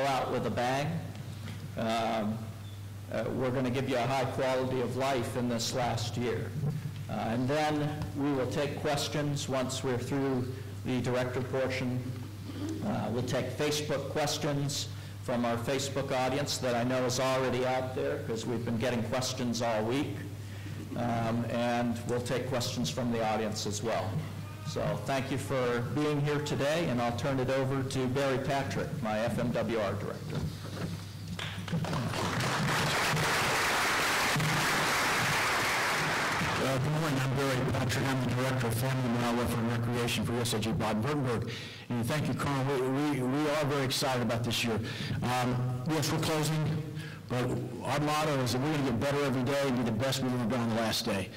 out with a bang. We're going to give you a high quality of life in this last year. And then we will take questions once we're through the director portion. We'll take Facebook questions from our Facebook audience that I know is already out there because we've been getting questions all week. And we'll take questions from the audience as well. So thank you for being here today, and I'll turn it over to Barry Patrick, my FMWR director. Good morning, I'm Barry Patrick. I'm the Director of Family, Wildlife, and Recreation for USAG Baden-Wuerttemberg. And thank you, Colonel. We are very excited about this year. Yes, we're closing, but our motto is that we're going to get better every day and be the best we've ever been on the last day.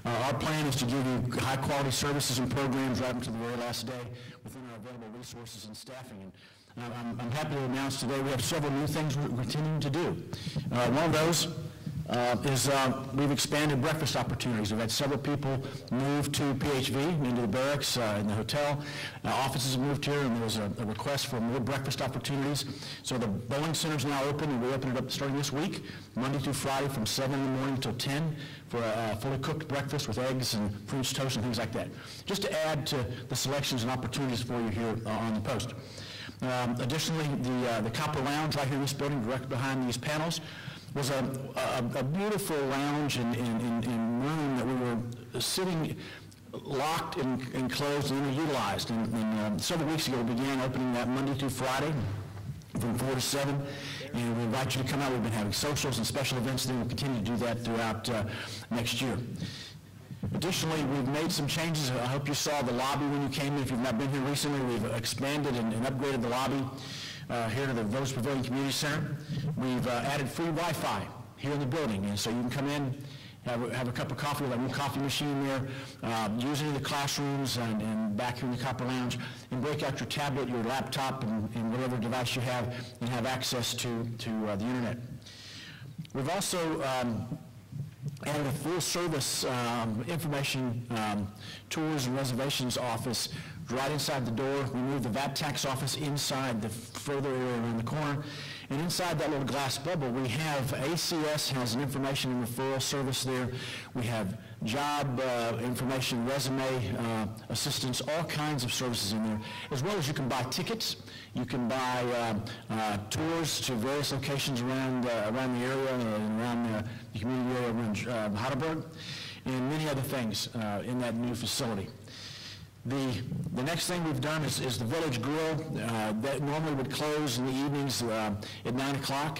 Our plan is to give you high-quality services and programs right up to the very last day within our available resources and staffing. And I'm happy to announce today we have several new things we're continuing to do. One of those is we've expanded breakfast opportunities. We've had several people move to PHV, into the barracks, in the hotel. Offices have moved here, and there was a request for more breakfast opportunities. So the bowling center is now open, and we open it up starting this week, Monday through Friday from 7 in the morning till 10 for a fully cooked breakfast with eggs and French toast and things like that. Just to add to the selections and opportunities for you here on the post. Additionally, the Copper Lounge right here in this building, directly behind these panels, was a beautiful lounge and room that we were sitting locked and closed and underutilized. And several weeks ago, we began opening that Monday through Friday from 4 to 7. And we invite you to come out. We've been having socials and special events there. We'll continue to do that throughout next year. Additionally, we've made some changes. I hope you saw the lobby when you came in. If you've not been here recently, we've expanded and upgraded the lobby here to the Village Pavilion Community Center. We've added free Wi-Fi here in the building, and so you can come in, have a cup of coffee with our new coffee machine there, use it in the classrooms and back here in the Copper Lounge, and break out your tablet, your laptop, and whatever device you have, and have access to the internet. We've also added a full-service information tours and reservations office right inside the door. We moved the VAT tax office inside the further area around the corner. And inside that little glass bubble, we have ACS has an information and referral service there. We have job information, resume assistance, all kinds of services in there, as well as you can buy tickets. You can buy tours to various locations around the area and around the community area around Heidelberg, and many other things in that new facility. The next thing we've done is the Village Grill. That normally would close in the evenings at 9 o'clock.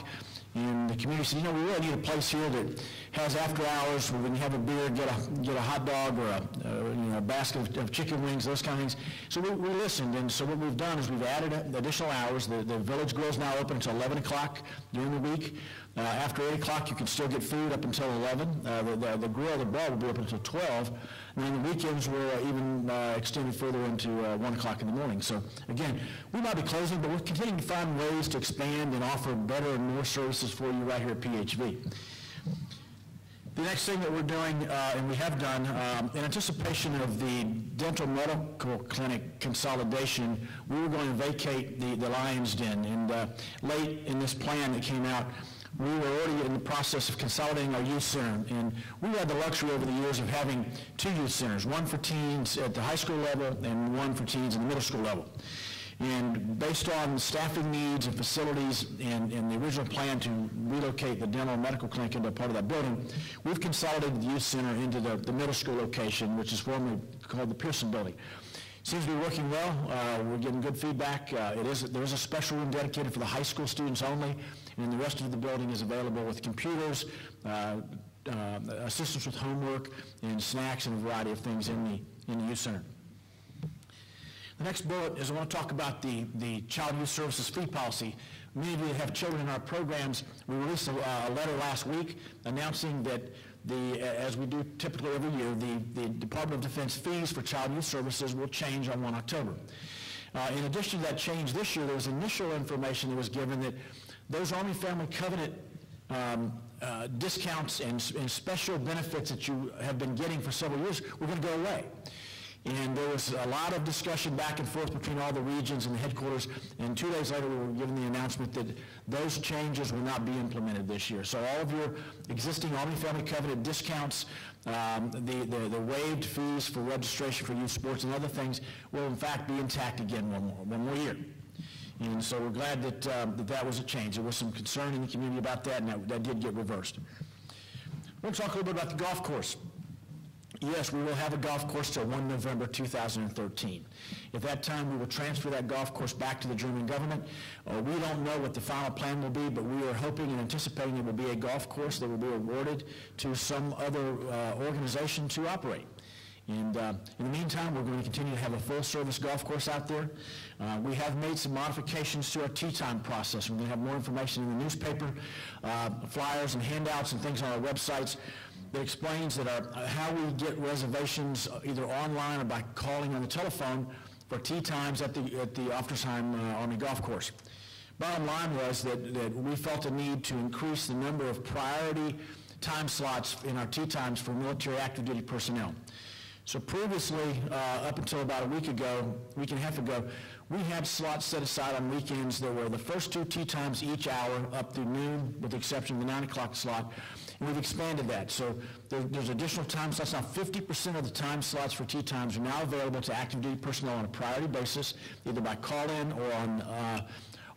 And the community said, you know, we really need a place here that has after hours where we can have a beer, get a hot dog or a basket of chicken wings, those kind of things. So we listened, and so what we've done is we've added additional hours. The Village Grill is now open until 11 o'clock during the week. After 8 o'clock, you can still get food up until 11. The grill, the bar will be open until 12. And then the weekends were even extended further into 1 o'clock in the morning. So again, we might be closing, but we're continuing to find ways to expand and offer better and more services for you right here at PHV. The next thing that we're doing, and we have done, in anticipation of the dental medical clinic consolidation, we were going to vacate the Lion's Den. And late in this plan that came out, we were already in the process of consolidating our youth center, and we had the luxury over the years of having 2 youth centers, one for teens at the high school level and one for teens at the middle school level. And based on staffing needs and facilities and the original plan to relocate the dental and medical clinic into a part of that building, we've consolidated the youth center into the middle school location, which is formerly called the Pearson Building. Seems to be working well. We're getting good feedback. There is a special room dedicated for the high school students only, and the rest of the building is available with computers, assistance with homework, and snacks and a variety of things in the youth center. The next bullet is I want to talk about the Child Youth Services fee policy. Many of you that have children in our programs, we released a letter last week announcing that as we do typically every year, the Department of Defense fees for Child Youth Services will change on 1 October. In addition to that change this year, there was initial information that was given that those Army Family Covenant discounts and special benefits that you have been getting for several years were going to go away. And there was a lot of discussion back and forth between all the regions and the headquarters, and 2 days later we were given the announcement that those changes will not be implemented this year. So all of your existing Omni-Family Covenant discounts, the waived fees for registration for youth sports and other things will in fact be intact again one more year. And so we're glad that that was a change. There was some concern in the community about that, and that did get reversed. We'll talk a little bit about the golf course. Yes, we will have a golf course till 1 November 2013. At that time, we will transfer that golf course back to the German government. We don't know what the final plan will be, but we are hoping and anticipating it will be a golf course that will be awarded to some other organization to operate. And in the meantime, we're going to continue to have a full-service golf course out there. We have made some modifications to our tee time process. We're going to have more information in the newspaper, flyers and handouts and things on our websites that explains that how we get reservations either online or by calling on the telephone for tee times at the Oftersheim Army Golf Course. Bottom line was that we felt a need to increase the number of priority time slots in our tee times for military active duty personnel. So previously, up until about a week and a half ago, we had slots set aside on weekends that were the first 2 tee times each hour up through noon, with the exception of the 9 o'clock slot. And we've expanded that. So there's additional time slots. Now 50% of the time slots for tee times are now available to active duty personnel on a priority basis, either by call-in or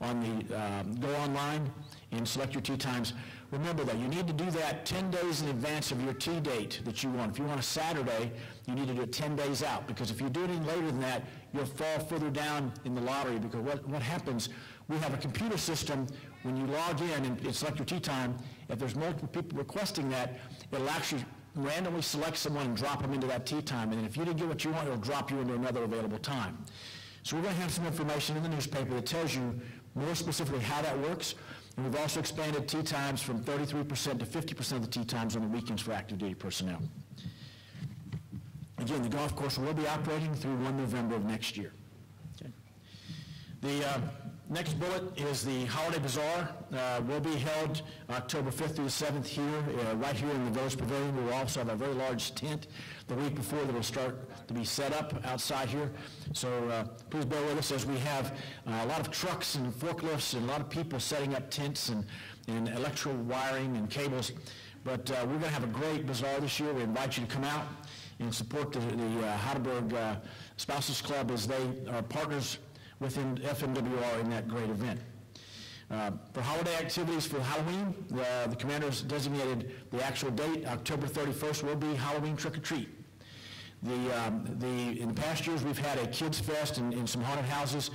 on the go online and select your tee times. Remember though, you need to do that 10 days in advance of your tee date that you want. If you want a Saturday, you need to do it 10 days out, because if you do it any later than that, you'll fall further down in the lottery, because what happens, we have a computer system. When you log in and select your tee time, if there's multiple people requesting that, it'll actually randomly select someone and drop them into that tee time, and then if you didn't get what you want, it'll drop you into another available time. So we're going to have some information in the newspaper that tells you more specifically how that works. And we've also expanded tee times from 33% to 50% of the tee times on the weekends for active duty personnel. Again, the golf course will be operating through 1 November of next year. Okay. The next bullet is the Holiday Bazaar. Will be held October 5th through the 7th here, right here in the Village Pavilion. We will also have a very large tent the week before that will start to be set up outside here. So please bear with us as we have a lot of trucks and forklifts and a lot of people setting up tents and electrical wiring and cables. But we're going to have a great bazaar this year. We invite you to come out and support the Heidelberg Spouses Club, as they are partners within FMWR in that great event. For holiday activities for Halloween, the commanders designated the actual date. October 31st will be Halloween trick-or-treat. In the past years, we've had a kids fest in some haunted houses.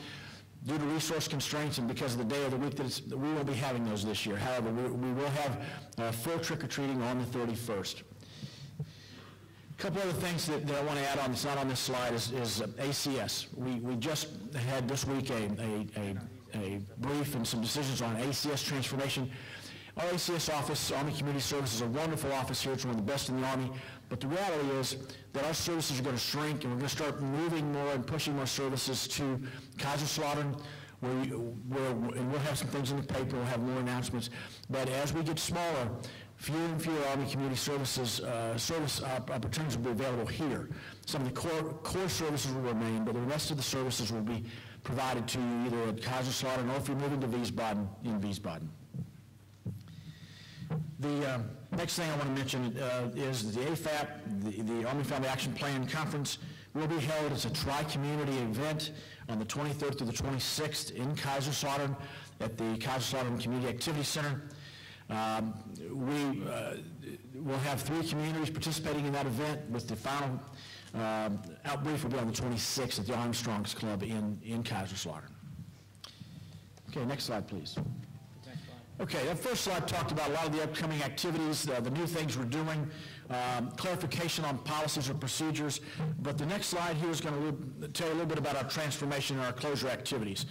Due to resource constraints and because of the day of the week, we won't be having those this year. However, we will have full trick-or-treating on the 31st. A couple other things that I want to add on that's not on this slide is ACS. We just had this week a brief and some decisions on ACS transformation. Our ACS office, Army Community Services, is a wonderful office here. It's one of the best in the Army. But the reality is that our services are going to shrink, and we're going to start moving more and pushing more services to Kaiserslautern, and we'll have some things in the paper. We'll have more announcements. But as we get smaller, fewer and fewer Army Community Services service opportunities will be available here. Some of the core services will remain, but the rest of the services will be provided to you either at Kaiserslautern or if you're moving to Wiesbaden, in Wiesbaden. The next thing I want to mention is the AFAP, the Army Family Action Plan Conference, will be held as a tri-community event on the 23rd through the 26th in Kaiserslautern at the Kaiserslautern Community Activity Center. We will have 3 communities participating in that event, with the final outbrief will be on the 26th at the Armstrongs Club in Kaiserslautern. Okay, next slide, please. Okay, that first slide talked about a lot of the upcoming activities, the new things we're doing, clarification on policies or procedures, but the next slide here is going to tell you a little bit about our transformation and our closure activities.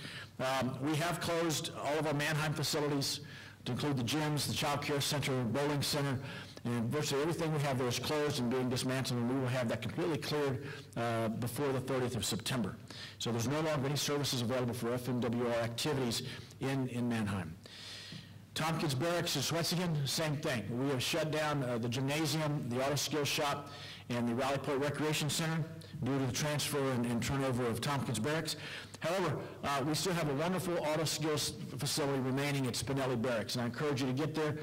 We have closed all of our Mannheim facilities, to include the gyms, the child care center, bowling center, and virtually everything we have there is closed and being dismantled, and we will have that completely cleared before the 30th of September. So there's no longer any services available for FMWR activities in Mannheim. Tompkins Barracks in Schwetzingen, same thing. We have shut down the gymnasium, the auto skill shop, and the Rally Point Recreation Center due to the transfer and turnover of Tompkins Barracks. However, we still have a wonderful auto skills facility remaining at Spinelli Barracks, and I encourage you to get there.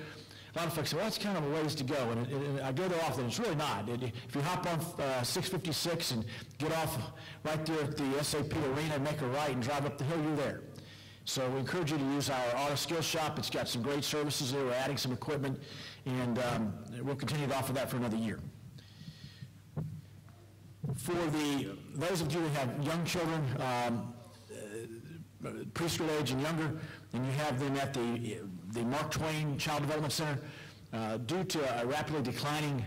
A lot of folks say, well, that's kind of a ways to go, and I go there often. It's really not. If you hop on 656 and get off right there at the SAP Arena and make a right and drive up the hill, you're there. So we encourage you to use our auto skills shop. It's got some great services there. We're adding some equipment, and we'll continue to offer that for another year. For those of you who have young children, preschool age and younger, and you have them at the Mark Twain Child Development Center, due to a rapidly declining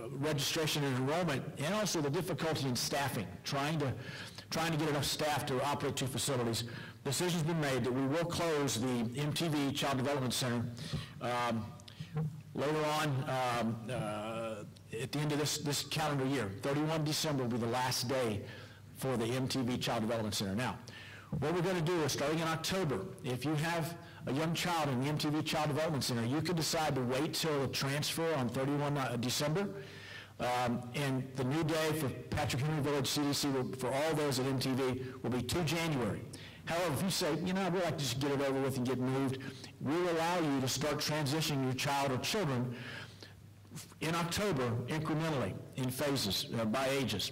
registration and enrollment, and also the difficulty in staffing, trying to get enough staff to operate two facilities, the decision's been made that we will close the MTV Child Development Center later on at the end of this calendar year. 31 December will be the last day for the MTV Child Development Center. Now, what we're going to do is, starting in October, if you have a young child in the MTV Child Development Center, you can decide to wait till the transfer on 31 December. And the new day for Patrick Henry Village CDC for all those at MTV will be 2 January. However, if you say, you know, I'd really like to just get it over with and get moved, we'll allow you to start transitioning your child or children in October incrementally in phases by ages.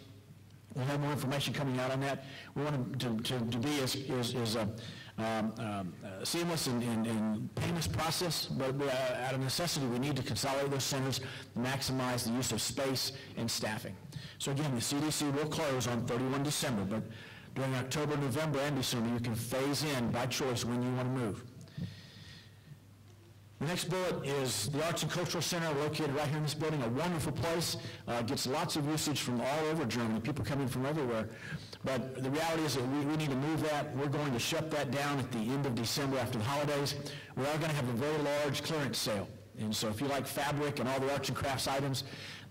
We'll have more information coming out on that. We want to be as seamless and painless process, but out of necessity, we need to consolidate those centers to maximize the use of space and staffing. So again, the CDC will close on 31 December, but during October, November, and December, you can phase in by choice when you want to move. The next bullet is the Arts and Cultural Center, located right here in this building, a wonderful place. Gets lots of usage from all over Germany, people coming from everywhere. But the reality is that we need to move that. We're going to shut that down at the end of December after the holidays. We are going to have a very large clearance sale. And so if you like fabric and all the arts and crafts items,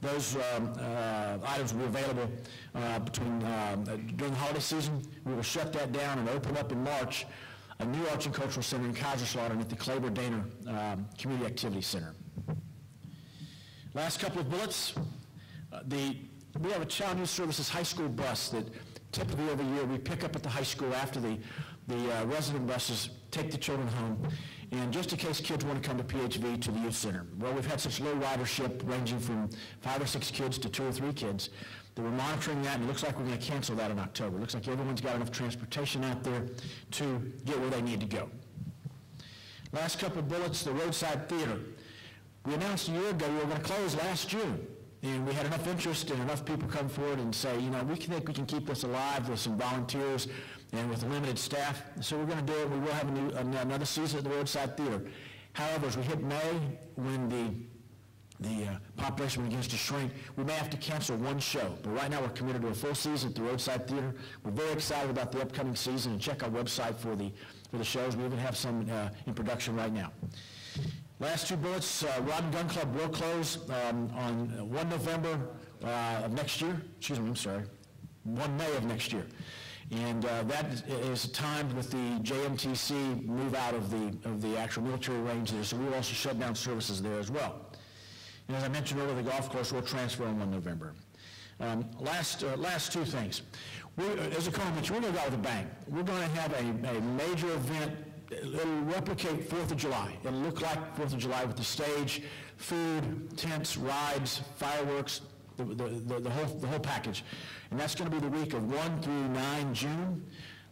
those items will be available during the holiday season. We will shut that down and open up in March a new Arts and Cultural Center in Kaiserslautern at the Kleber-Dahner Community Activity Center. Last couple of bullets. We have a Child Youth Services high school bus that typically every year we pick up at the high school after the resident buses take the children home. And just in case kids want to come to PHV to the youth center. Well, we've had such low ridership ranging from 5 or 6 kids to 2 or 3 kids that we're monitoring that, and it looks like we're going to cancel that in October. It looks like everyone's got enough transportation out there to get where they need to go. Last couple of bullets, the roadside theater. We announced a year ago we were going to close last June, and we had enough interest and enough people come forward and say, you know, we think we can keep this alive with some volunteers and with limited staff, so we're going to do it. We will have another season at the roadside theater. However, as we hit May, when the population begins to shrink, we may have to cancel one show. But right now we're committed to a full season at the roadside theater. We're very excited about the upcoming season, and check our website for the shows. We even have some in production right now. Last 2 bullets, Rod and Gun Club will close on 1 November of next year. Excuse me, I'm sorry, 1 May of next year. And that is timed with the JMTC move out of the actual military range there, so we will also shut down services there as well. And as I mentioned earlier, the golf course will transfer on 1 November. Last 2 things. As a colonel mentioned, we're going to go out with a bang. We're going to have a major event. It'll replicate 4th of July. It'll look like 4th of July with the stage, food, tents, rides, fireworks, the whole package. And that's going to be the week of 1 through 9 June.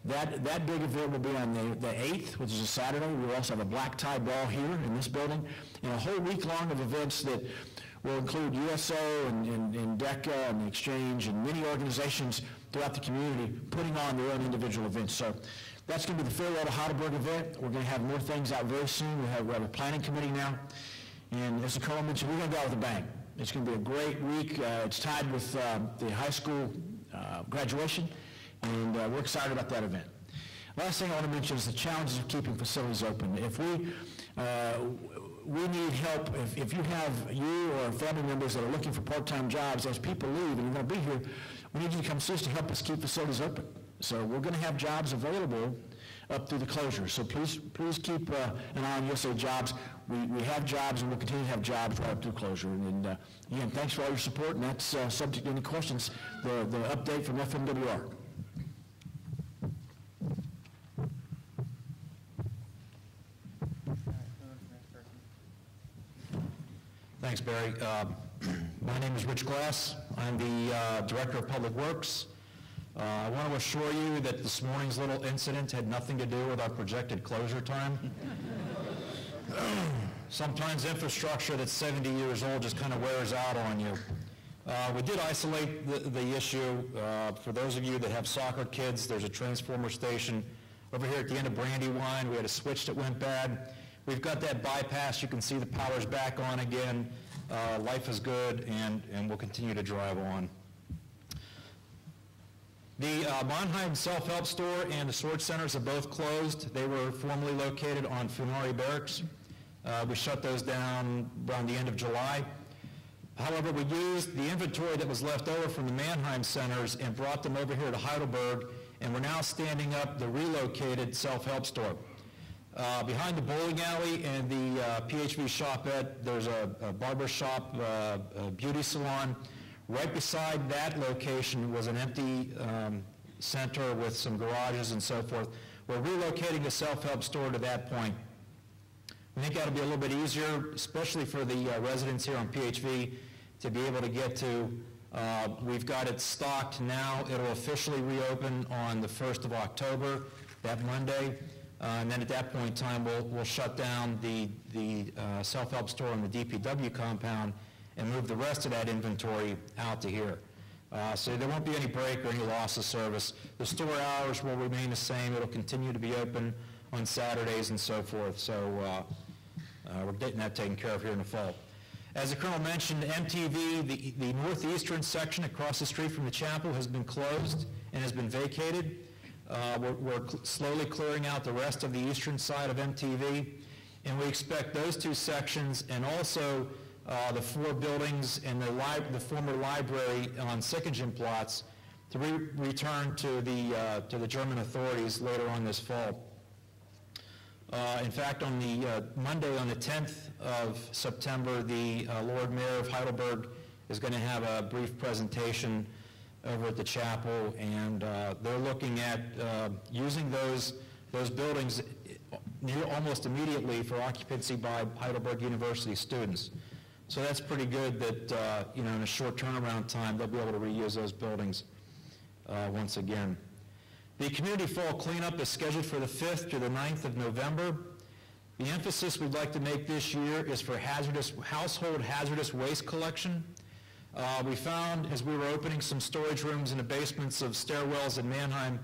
That big event will be on the 8th, which is a Saturday. We'll also have a black tie ball here in this building, and a whole week long of events that will include USO and DECA and the Exchange and many organizations throughout the community putting on their own individual events. So that's going to be the Farewell to Heidelberg event. We're going to have more things out very soon. We have a planning committee now. And as the colonel mentioned, we're going to go out with a bang. It's going to be a great week. It's tied with the high school graduation, and we're excited about that event. Last thing I want to mention is the challenges of keeping facilities open. If we need help, if you have you or family members that are looking for part-time jobs, as people leave and you're going to be here, we need you to come see us to help us keep facilities open. So we're going to have jobs available up through the closure. So please keep an eye on USA Jobs. We have jobs, and we'll continue to have jobs right up through closure. And again, thanks for all your support, and that's subject to any questions, the update from FMWR. Thanks, Barry. My name is Rich Glass. I'm the Director of Public Works. I want to assure you that this morning's little incident had nothing to do with our projected closure time. Sometimes infrastructure that's 70 years old just kind of wears out on you. We did isolate the issue. For those of you that have soccer kids, there's a transformer station over here at the end of Brandywine. We had a switch that went bad. We've got that bypass. You can see the power's back on again. Life is good, and we'll continue to drive on. The Mannheim Self-Help Store and the Storage Centers are both closed. They were formerly located on Funari Barracks. We shut those down around the end of July. However, we used the inventory that was left over from the Mannheim centers and brought them over here to Heidelberg, and we're now standing up the relocated Self-Help Store. Behind the bowling alley and the PHV shopette, there's a barber shop, a beauty salon. Right beside that location was an empty center with some garages and so forth. We're relocating the Self-Help Store to that point. We think that'll be a little bit easier, especially for the residents here on PHV, to be able to get to. We've got it stocked now. It'll officially reopen on the 1st of October, that Monday. And then at that point in time, we'll shut down the Self-Help Store on the DPW compound and move the rest of that inventory out to here. So there won't be any break or any loss of service. The store hours will remain the same. It'll continue to be open on Saturdays and so forth. So we're getting that taken care of here in the fall. As the Colonel mentioned, MTV, the northeastern section across the street from the chapel, has been closed and has been vacated. We're slowly clearing out the rest of the eastern side of MTV, and we expect those two sections and also the four buildings and the former library on Sickingen plots to return to the German authorities later on this fall. In fact, on the Monday, on the 10th of September, the Lord Mayor of Heidelberg is going to have a brief presentation over at the chapel, and they're looking at using those buildings almost immediately for occupancy by Heidelberg University students. So that's pretty good that in a short turnaround time they'll be able to reuse those buildings once again. The community fall cleanup is scheduled for the 5th to the 9th of November. The emphasis we'd like to make this year is for household hazardous waste collection. We found, as we were opening some storage rooms in the basements of stairwells in Mannheim,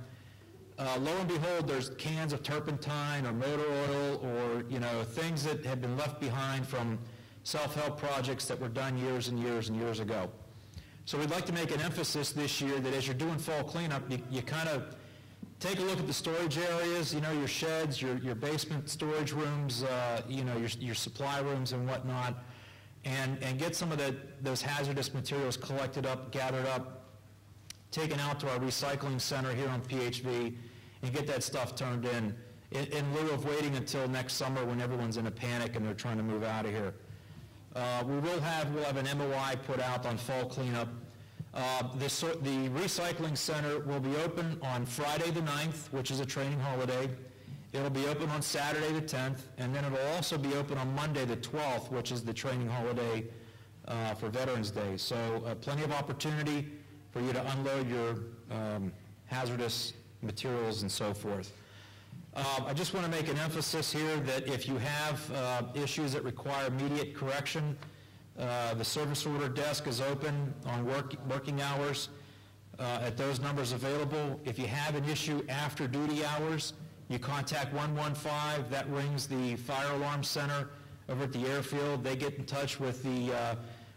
lo and behold, there's cans of turpentine or motor oil or things that had been left behind from self-help projects that were done years and years and years ago. So we'd like to make an emphasis this year that as you're doing fall cleanup, you kind of take a look at the storage areas, your sheds, your basement storage rooms, your supply rooms and whatnot, and get some of those hazardous materials collected up, gathered up, taken out to our recycling center here on PHV, and get that stuff turned in lieu of waiting until next summer when everyone's in a panic and they're trying to move out of here. We'll have an MOI put out on fall cleanup. The recycling center will be open on Friday the 9th, which is a training holiday. It'll be open on Saturday the 10th, and then it'll also be open on Monday the 12th, which is the training holiday for Veterans Day. So plenty of opportunity for you to unload your hazardous materials and so forth. I just want to make an emphasis here that if you have issues that require immediate correction, the service order desk is open on working hours at those numbers available. If you have an issue after duty hours, you contact 115. That rings the fire alarm center over at the airfield. They get in touch with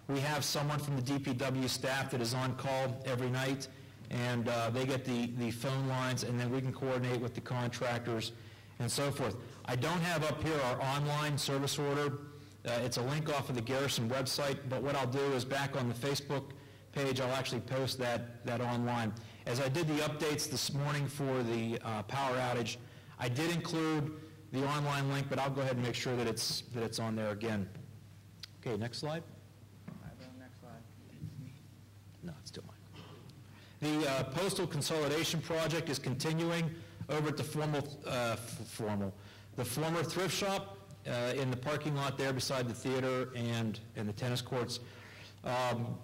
we have someone from the DPW staff that is on call every night, and they get the phone lines, and then we can coordinate with the contractors and so forth. I don't have up here our online service order. It's a link off of the Garrison website, but what I'll do is back on the Facebook page, I'll actually post that online. As I did the updates this morning for the power outage, I did include the online link, but I'll go ahead and make sure that it's on there again. Okay, next slide. Next slide. No, it's still mine. The postal consolidation project is continuing over at the the former thrift shop in the parking lot there beside the theater and the tennis courts.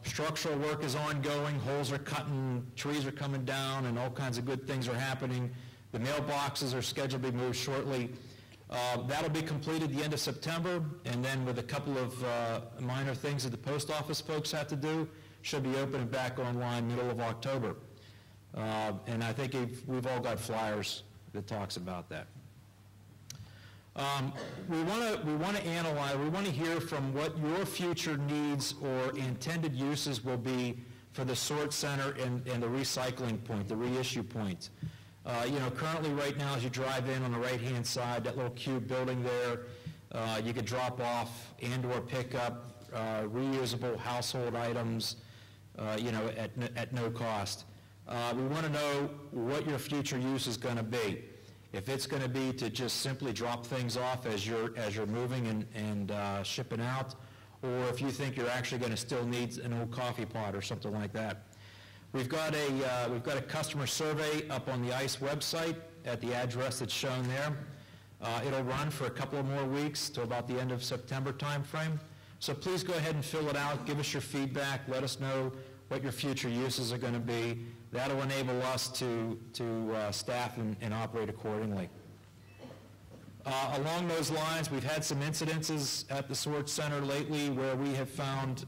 Structural work is ongoing, holes are cutting, trees are coming down, and all kinds of good things are happening. The mailboxes are scheduled to be moved shortly. That'll be completed the end of September, and then with a couple of minor things that the post office folks have to do, should be opening back online middle of October. And I think we've all got flyers that talks about that. We want to analyze, we want to hear from what your future needs or intended uses will be for the sort center and the recycling point, the reissue point. Currently right now as you drive in on the right-hand side, that little cube building there, you could drop off and or pick up reusable household items, at no cost. We want to know what your future use is going to be. If it's going to be to just simply drop things off as you're moving and shipping out, or if you think you're actually going to still need an old coffee pot or something like that. We've got a customer survey up on the ICE website at the address that's shown there. It'll run for a couple of more weeks to about the end of September timeframe. So please go ahead and fill it out. Give us your feedback. Let us know what your future uses are going to be. That'll enable us to staff and operate accordingly. Along those lines, we've had some incidences at the sort center lately where we have found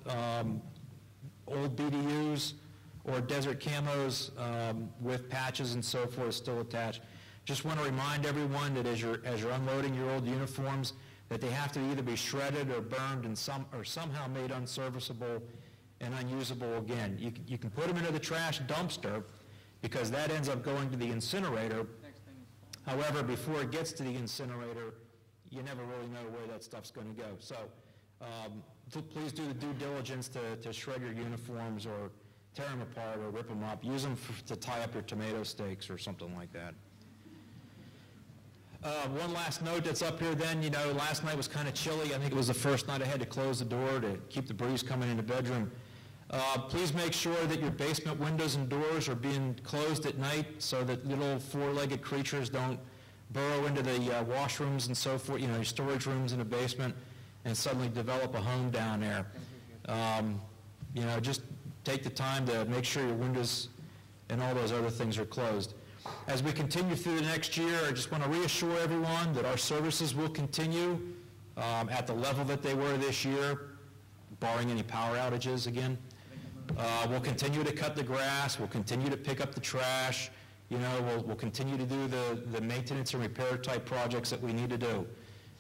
old BDUs or desert camos with patches and so forth still attached. Just want to remind everyone that as you're unloading your old uniforms, that they have to either be shredded or burned and somehow made unserviceable and unusable again. You can put them into the trash dumpster because that ends up going to the incinerator. However, before it gets to the incinerator, you never really know where that stuff's going to go. So please do the due diligence to shred your uniforms or tear them apart or rip them up. Use them to tie up your tomato steaks or something like that. One last note that's up here then, last night was kind of chilly. I think it was the first night I had to close the door to keep the breeze coming in the bedroom. Please make sure that your basement windows and doors are being closed at night so that little four-legged creatures don't burrow into the washrooms and so forth, your storage rooms in the basement, and suddenly develop a home down there. Just take the time to make sure your windows and all those other things are closed. As we continue through the next year, I just want to reassure everyone that our services will continue at the level that they were this year, barring any power outages again. We'll continue to cut the grass, we'll continue to pick up the trash, we'll continue to do the maintenance and repair type projects that we need to do.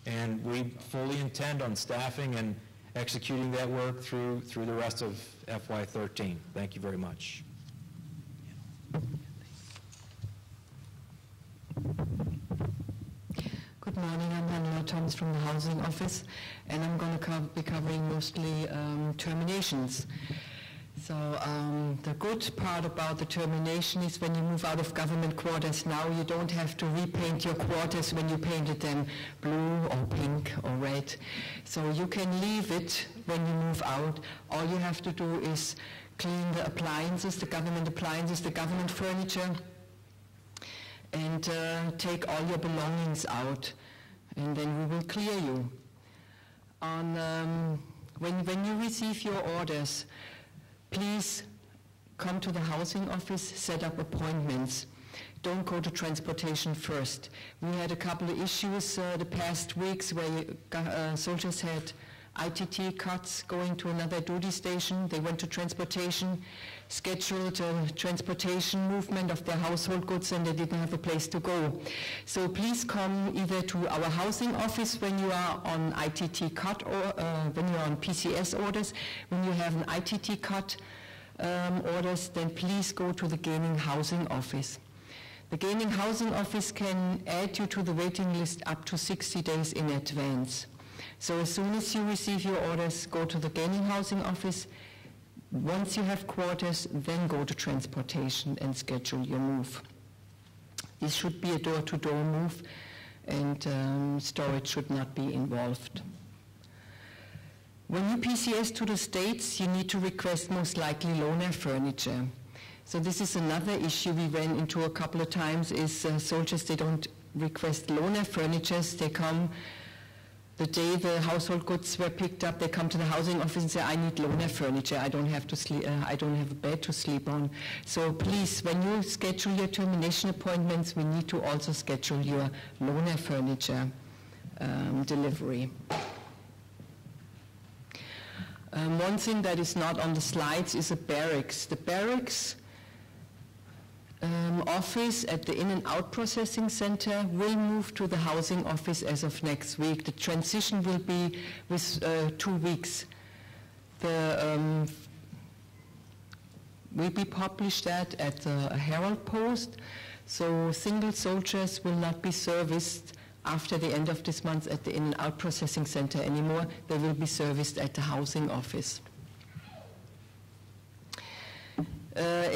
And we fully intend on staffing and executing that work through the rest of FY13. Thank you very much. Good morning, I'm Hannah Thomas from the Housing Office, and I'm going to be covering mostly terminations. So the good part about the termination is when you move out of government quarters now, you don't have to repaint your quarters when you painted them blue or pink or red. So you can leave it when you move out. All you have to do is clean the appliances, the government furniture, and take all your belongings out, and then we will clear you. When you receive your orders, please come to the housing office, set up appointments. Don't go to transportation first. We had a couple of issues the past weeks where soldiers had ITT cuts going to another duty station. They went to transportation, scheduled a transportation movement of their household goods, and they didn't have a place to go. So please come either to our housing office when you are on ITT cut or when you are on PCS orders. When you have an ITT cut orders, then please go to the gaining housing office. The gaining housing office can add you to the waiting list up to 60 days in advance. So as soon as you receive your orders, go to the gaining housing office. Once you have quarters, then go to transportation and schedule your move. This should be a door-to-door move, and storage should not be involved. When you PCS to the States, you need to request most likely loaner furniture. So this is another issue we ran into a couple of times, is soldiers, they don't request loaner furnitures. They come the day the household goods were picked up, they come to the housing office and say, I need loaner furniture, I don't have a bed to sleep on. So please, when you schedule your termination appointments, we need to also schedule your loaner furniture delivery. One thing that is not on the slides is a barracks. The barracks office at the in and out processing center will move to the housing office as of next week. The transition will be with 2 weeks. Will be published that at the Herald Post, so single soldiers will not be serviced after the end of this month at the in and out processing center anymore. They will be serviced at the housing office. The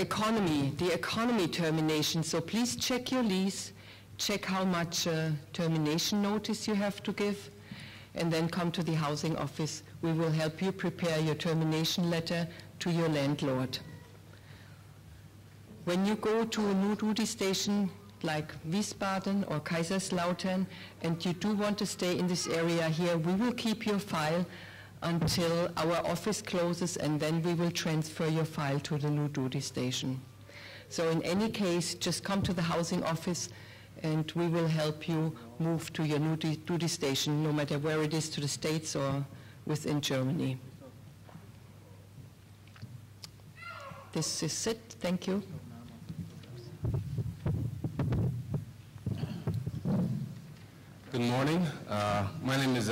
economy termination. So please check your lease, check how much termination notice you have to give, and then come to the housing office. We will help you prepare your termination letter to your landlord. When you go to a new duty station like Wiesbaden or Kaiserslautern, and you do want to stay in this area here, we will keep your file until our office closes, and then we will transfer your file to the new duty station. So in any case, just come to the housing office and we will help you move to your new duty station, no matter where it is, to the States or within Germany. This is it. Thank you. Good morning. My name is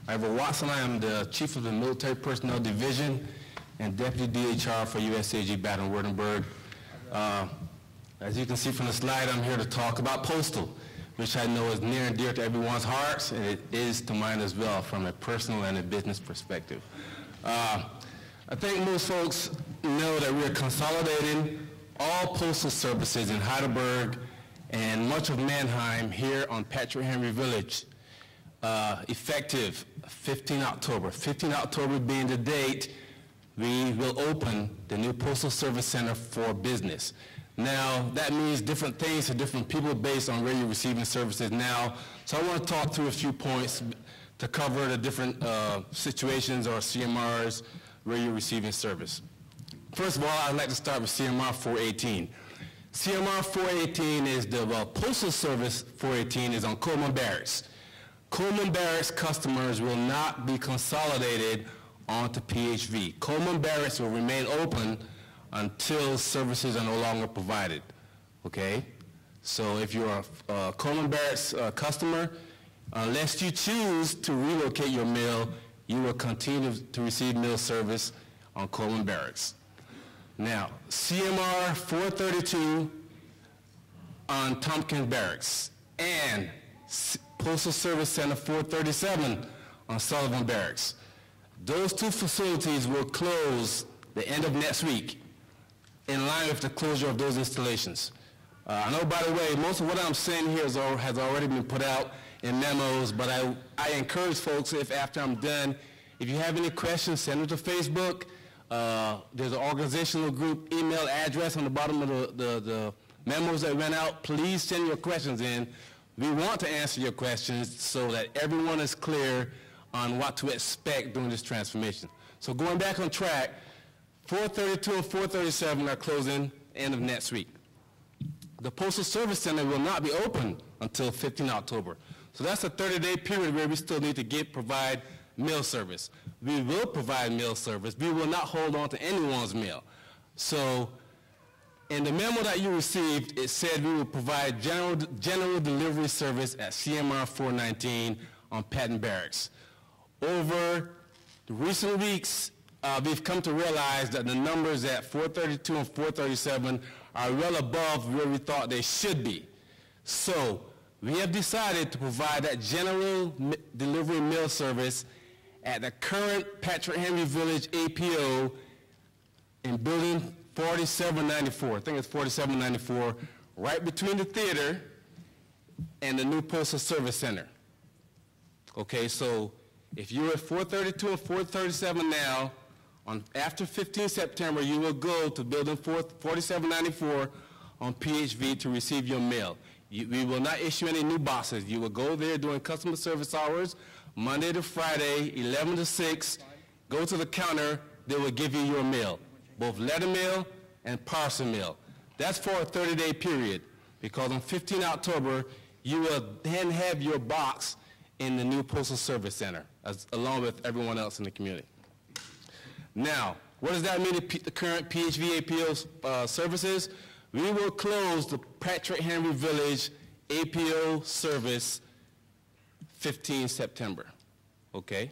Ivor Watson. I am the Chief of the Military Personnel Division and Deputy DHR for USAG Baden-Wuerttemberg. As you can see from the slide, I'm here to talk about postal, which I know is near and dear to everyone's hearts, and it is to mine as well from a personal and a business perspective. I think most folks know that we're consolidating all postal services in Heidelberg and much of Mannheim here on Patrick Henry Village, effective 15 October. 15 October being the date we will open the new Postal Service Center for business. Now, that means different things to different people based on where you're receiving services now. So I want to talk through a few points to cover the different situations or CMRs where you're receiving service. First of all, I'd like to start with CMR 418. CMR 418 is the Postal Service 418 is on Coleman Barracks. Coleman Barracks customers will not be consolidated onto PHV. Coleman Barracks will remain open until services are no longer provided, okay? So if you're a Coleman Barracks customer, unless you choose to relocate your mail, you will continue to receive mail service on Coleman Barracks. Now, CMR 432 on Tompkins Barracks and Postal Service Center 437 on Sullivan Barracks. Those two facilities will close the end of next week in line with the closure of those installations. I know, by the way, most of what I'm saying here has already been put out in memos, but I encourage folks, if after I'm done, if you have any questions, send them to Facebook. There's an organizational group email address on the bottom of the memos that went out. Please send your questions in. We want to answer your questions so that everyone is clear on what to expect during this transformation. So going back on track, 432 and 437 are closing end of next week. The Postal Service Center will not be open until 15 October. So that's a 30-day period where we still need to provide mail service. We will provide mail service. We will not hold on to anyone's mail. So in the memo that you received, it said we will provide general delivery service at CMR 419 on Patton Barracks. Over the recent weeks, we've come to realize that the numbers at 432 and 437 are well above where we thought they should be. So we have decided to provide that general delivery mail service at the current Patrick Henry Village APO in building 4794. I think it's 4794 right between the theater and the new Postal Service Center. Okay, so if you're at 432 and 437 now, after 15 September, you will go to building 4794 on PHV to receive your mail. We will not issue any new boxes. You will go there during customer service hours, Monday to Friday, 11 to 6, go to the counter, they will give you your mail, both letter mail and parcel mail. That's for a 30-day period, because on 15 October, you will then have your box in the new Postal Service Center, along with everyone else in the community. Now, what does that mean to the current PHV APO services? We will close the Patrick Henry Village APO service 15 September, okay?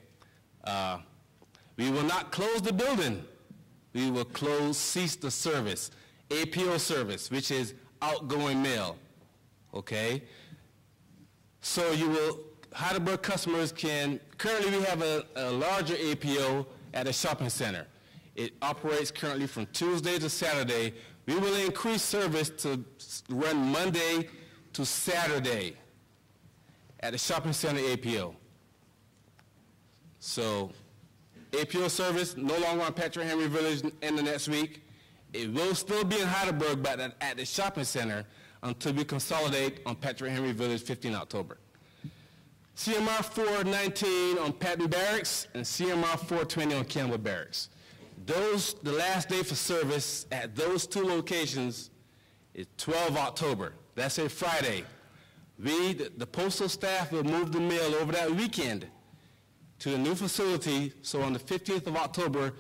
We will not close the building. We will cease the service, APO service, which is outgoing mail, okay? So Heidelberg customers currently we have a larger APO at a shopping center. It operates currently from Tuesday to Saturday. We will increase service to run Monday to Saturday at the shopping center APO. So APO service no longer on Patrick Henry Village in the next week. It will still be in Heidelberg, but at the shopping center until we consolidate on Patrick Henry Village 15 October. CMR 419 on Patton Barracks and CMR 420 on Campbell Barracks. The last day for service at those two locations is 12 October. That's a Friday. The postal staff will move the mail over that weekend to the new facility, so on the 15th of October,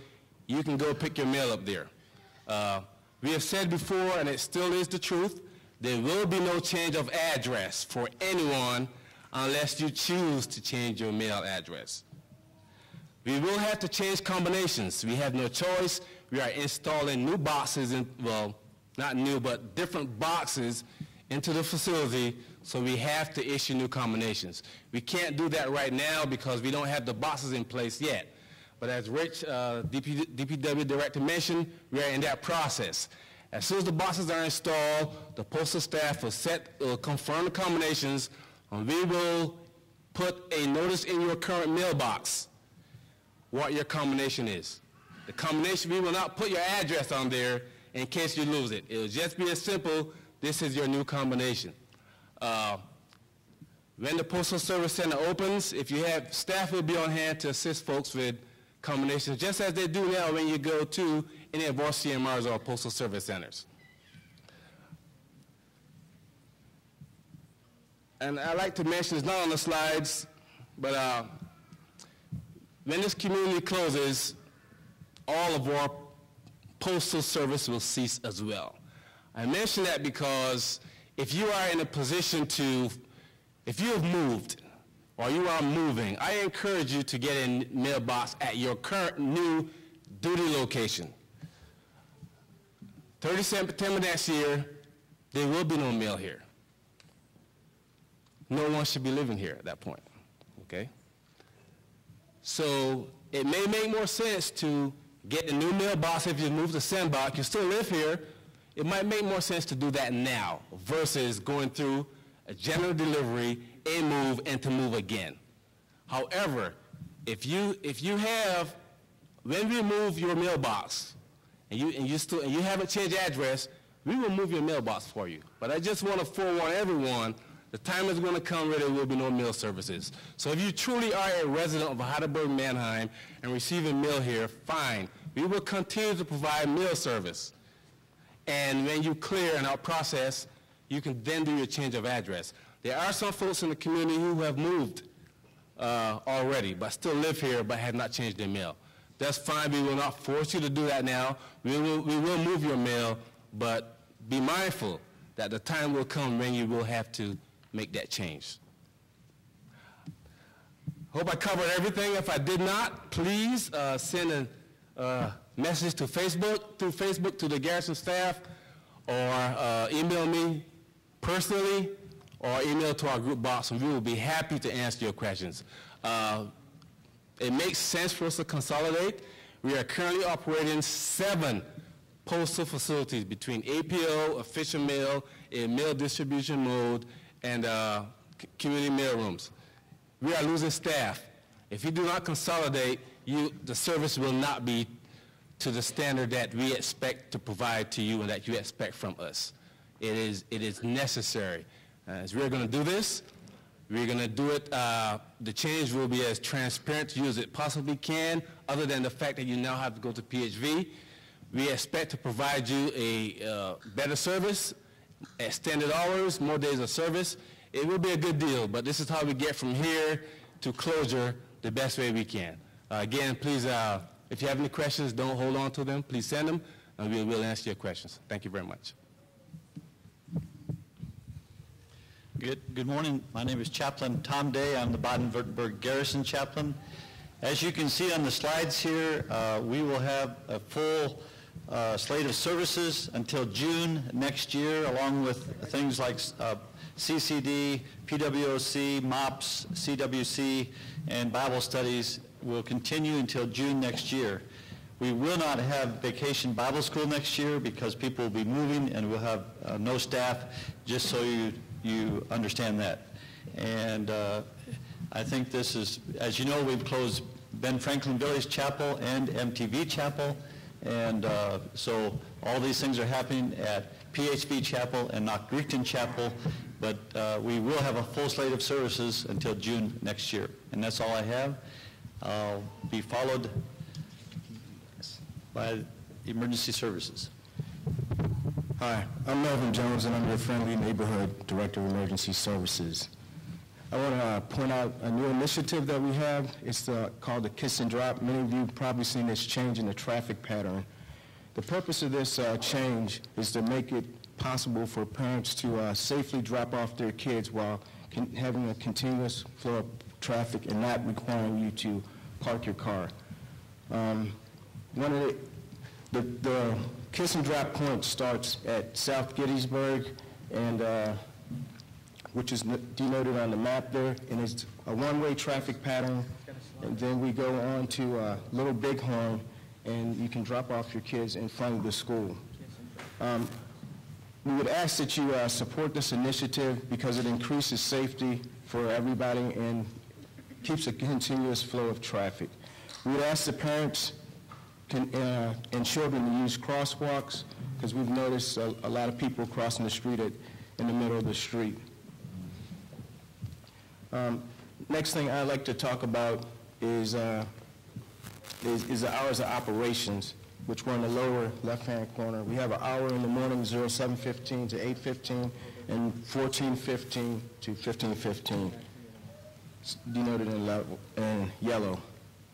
you can go pick your mail up there. We have said before, and it still is the truth, there will be no change of address for anyone unless you choose to change your mail address. We will have to change combinations. We have no choice. We are installing new boxes, well, not new, but different boxes into the facility, so we have to issue new combinations. We can't do that right now because we don't have the boxes in place yet. But as Rich, DPW Director, mentioned, we are in that process. As soon as the boxes are installed, the postal staff will confirm the combinations, and we will put a notice in your current mailbox what your combination is. The combination, we will not put your address on there in case you lose it. It will just be as simple, this is your new combination. When the Postal Service Center opens, if you have, staff will be on hand to assist folks with combinations, just as they do now when you go to any of our CMRs or Postal Service Centers. And I'd like to mention, it's not on the slides, but when this community closes, all of our postal service will cease as well. I mention that because if you are in a position if you have moved or you are moving, I encourage you to get a mailbox at your current new duty location. 30 September next year, there will be no mail here. No one should be living here at that point, okay? So it may make more sense to get a new mailbox if you move to Sandbach. You still live here. It might make more sense to do that now versus going through a general delivery, a move, and to move again. However, if you have, when we move your mailbox and you haven't changed address, we will move your mailbox for you. But I just want to forewarn everyone, the time is going to come where there will be no mail services. So if you truly are a resident of Heidelberg, Mannheim, and receiving mail here, fine. We will continue to provide mail service. And when you clear in our process, you can then do your change of address. There are some folks in the community who have moved already, but still live here, but have not changed their mail. That's fine. We will not force you to do that now. We will move your mail, but be mindful that the time will come when you will have to make that change. Hope I covered everything. If I did not, please send a message to Facebook, through Facebook to the Garrison staff, or email me personally, or email to our group box, and we will be happy to answer your questions. It makes sense for us to consolidate. We are currently operating 7 postal facilities between APO, official mail, a mail distribution mode, and community mail rooms. We are losing staff. If you do not consolidate, the service will not be to the standard that we expect to provide to you and that you expect from us. It is necessary. As we're going to do this, we're going to do it, the change will be as transparent to you as it possibly can, other than the fact that you now have to go to PHV. We expect to provide you a better service, extended hours, more days of service. It will be a good deal, but this is how we get from here to closure the best way we can. Again, please, if you have any questions, don't hold on to them. Please send them, and we will answer your questions. Thank you very much. Good morning. My name is Chaplain Tom Day. I'm the Baden-Wuerttemberg Garrison Chaplain. As you can see on the slides here, we will have a full slate of services until June next year, along with things like CCD, PWOC, MOPS, CWC, and Bible studies will continue until June next year. We will not have Vacation Bible School next year because people will be moving and we'll have no staff, just so you understand that. And I think this is, as you know, we've closed Ben Franklin Village Chapel and MTV Chapel, and so all these things are happening at PHV Chapel and Knockgreekton Chapel, but we will have a full slate of services until June next year. And that's all I have. I'll be followed by emergency services. Hi, I'm Melvin Jones, and I'm your friendly neighborhood director of emergency services. I want to point out a new initiative that we have. It's called the Kiss and Drop. Many of you have probably seen this change in the traffic pattern. The purpose of this change is to make it possible for parents to safely drop off their kids while having a continuous flow of traffic and not requiring you to park your car. One of the Kiss and Drop point starts at South Gettysburg, and which is denoted on the map there, and it's a one-way traffic pattern. And then we go on to Little Bighorn, and you can drop off your kids in front of the school. We would ask that you support this initiative because it increases safety for everybody and keeps a continuous flow of traffic. We would ask the parents and children to use crosswalks because we've noticed a lot of people crossing the street in the middle of the street. Next thing I'd like to talk about is the hours of operations, which were in the lower left-hand corner. We have an hour in the morning, 07:15 to 8:15, and 14:15 to 15:15. It's denoted in yellow.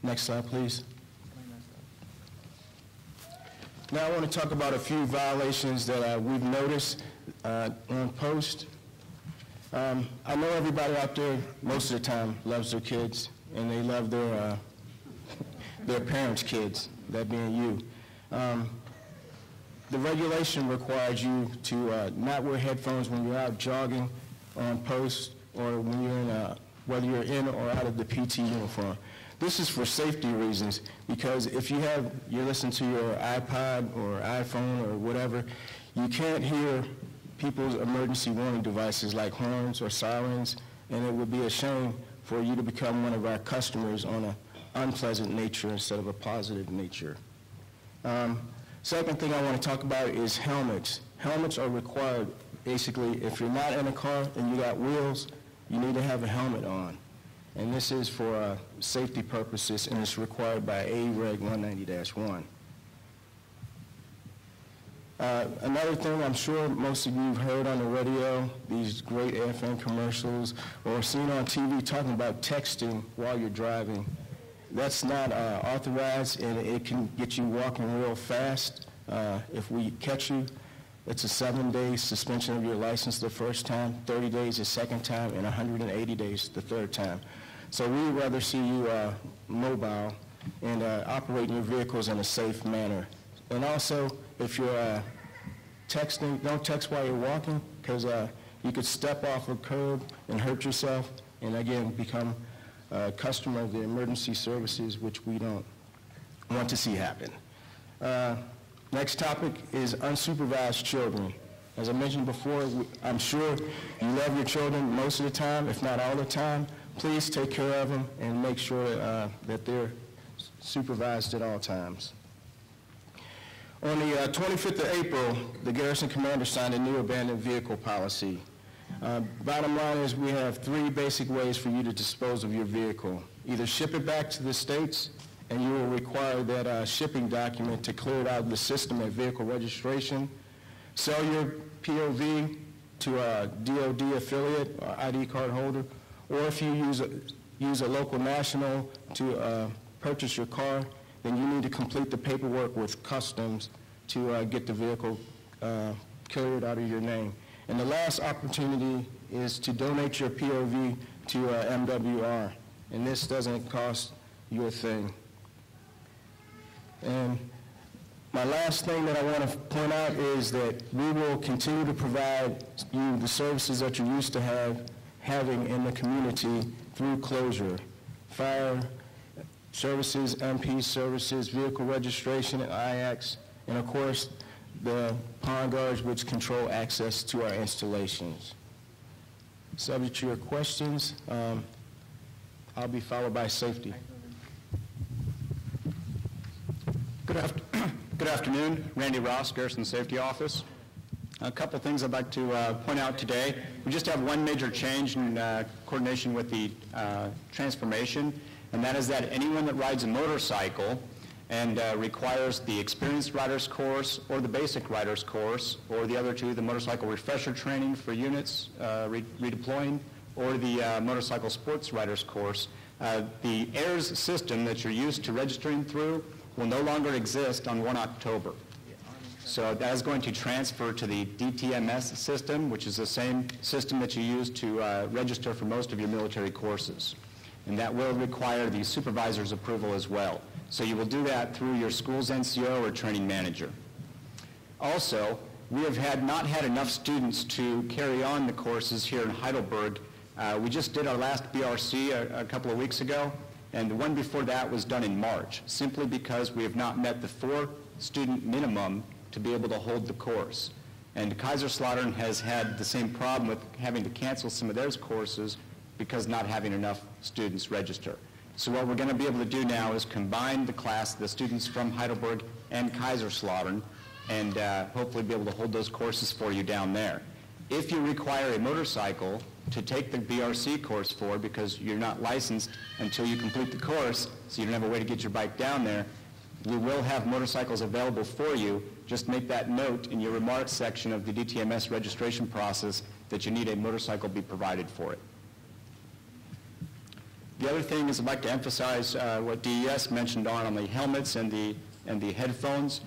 Next slide, please. Now I want to talk about a few violations that we've noticed on post. I know everybody out there most of the time loves their kids, and they love their parents' kids, that being you. The regulation requires you to not wear headphones when you're out jogging on post or when you're whether you're in or out of the PT uniform. This is for safety reasons, because if you're listening to your iPod or iPhone or whatever, you can't hear people's emergency warning devices like horns or sirens, and it would be a shame for you to become one of our customers on an unpleasant nature instead of a positive nature. Second thing I want to talk about is helmets. Helmets are required. Basically, if you're not in a car and you got wheels, you need to have a helmet on. And this is for safety purposes, and it's required by A-Reg 190-1. Another thing I'm sure most of you have heard on the radio, these great FM commercials, or seen on TV talking about texting while you're driving. That's not authorized, and it can get you walking real fast. If we catch you, it's a 7-day suspension of your license the first time, 30 days the second time, and 180 days the third time. So we would rather see you mobile and operating your vehicles in a safe manner. And also, if you're texting, don't text while you're walking, because you could step off a curb and hurt yourself, and again, become a customer of the emergency services, which we don't want to see happen. Next topic is unsupervised children. As I mentioned before, I'm sure you love your children most of the time, if not all the time. Please take care of them and make sure that they're supervised at all times. On the 25th of April, the garrison commander signed a new abandoned vehicle policy. Bottom line is we have 3 basic ways for you to dispose of your vehicle. Either ship it back to the states, and you will require that shipping document to clear it out of the system at vehicle registration. Sell your POV to a DOD affiliate or ID card holder, or if you use a local national to purchase your car, then you need to complete the paperwork with customs to get the vehicle cleared out of your name. And the last opportunity is to donate your POV to MWR, and this doesn't cost you a thing. And my last thing that I want to point out is that we will continue to provide you the services that you're used to having in the community through closure. Fire services, MP services, vehicle registration, and IX, and of course, the pond guards which control access to our installations. Subject to your questions, I'll be followed by safety. Good afternoon. Randy Ross, Garrison Safety Office. A couple things I'd like to point out today. We just have one major change in coordination with the transformation, and that is that anyone that rides a motorcycle and requires the experienced rider's course or the basic rider's course, or the other two, the motorcycle refresher training for units redeploying, or the motorcycle sports rider's course, the AIRS system that you're used to registering through will no longer exist on 1 October. So that is going to transfer to the DTMS system, which is the same system that you use to register for most of your military courses. And that will require the supervisor's approval as well. So you will do that through your school's NCO or training manager. Also, we have not had enough students to carry on the courses here in Heidelberg. We just did our last BRC a couple of weeks ago, and the one before that was done in March, simply because we have not met the 4-student minimum to be able to hold the course. And Kaiserslautern has had the same problem with having to cancel some of their courses because not having enough students register. So what we're going to be able to do now is combine the students from Heidelberg and Kaiserslautern, and hopefully be able to hold those courses for you down there. If you require a motorcycle to take the BRC course for, because you're not licensed until you complete the course, so you don't have a way to get your bike down there, we will have motorcycles available for you. Just make that note in your remarks section of the DTMS registration process that you need a motorcycle be provided for it. The other thing is I'd like to emphasize what DES mentioned on the helmets and the headphones.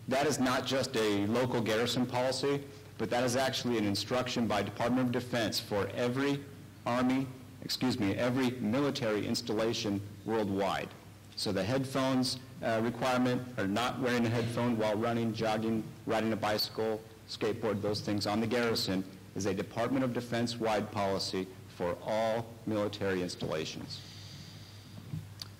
That is not just a local garrison policy, but that is actually an instruction by Department of Defense for every every military installation worldwide. So the headphones requirement, or not wearing a headphone while running, jogging, riding a bicycle, skateboard, those things on the garrison, is a Department of Defense-wide policy for all military installations.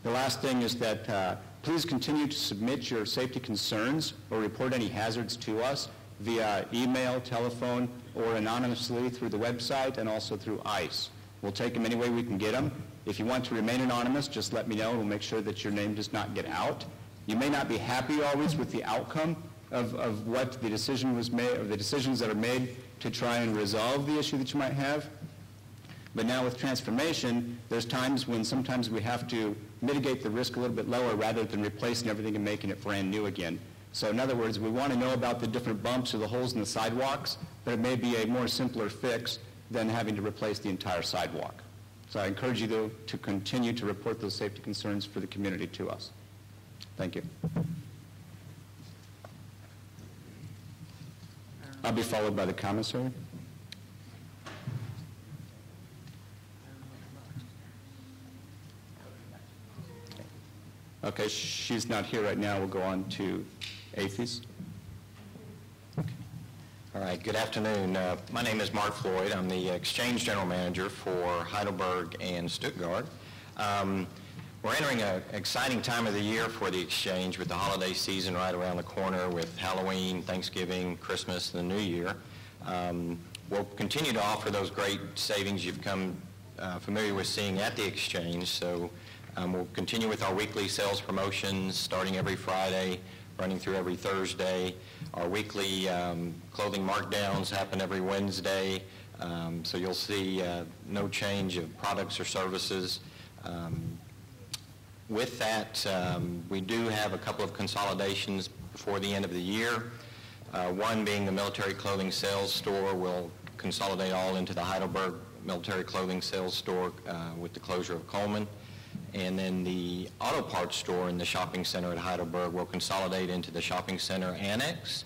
The last thing is that please continue to submit your safety concerns or report any hazards to us via email, telephone, or anonymously through the website and also through ICE. We'll take them any way we can get them. If you want to remain anonymous, just let me know and we'll make sure that your name does not get out. You may not be happy always with the outcome of what the decision was made, or the decisions that are made to try and resolve the issue that you might have. But now with transformation, there's times when sometimes we have to mitigate the risk a little bit lower rather than replacing everything and making it brand new again. So in other words, we want to know about the different bumps or the holes in the sidewalks, but it may be a more simpler fix than having to replace the entire sidewalk. So I encourage you to continue to report those safety concerns for the community to us. Thank you. I'll be followed by the commissary. Okay, she's not here right now. We'll go on to APHIS. All right, good afternoon. My name is Mark Floyd. I'm the Exchange General Manager for Heidelberg and Stuttgart. We're entering an exciting time of the year for the exchange with the holiday season right around the corner with Halloween, Thanksgiving, Christmas, and the New Year. We'll continue to offer those great savings you've come familiar with seeing at the exchange. So we'll continue with our weekly sales promotions starting every Friday, running through every Thursday. Our weekly clothing markdowns happen every Wednesday. So you'll see no change of products or services. With that, we do have a couple of consolidations before the end of the year. One being the military clothing sales store will consolidate all into the Heidelberg military clothing sales store with the closure of Coleman. And then the auto parts store in the shopping center at Heidelberg will consolidate into the shopping center annex.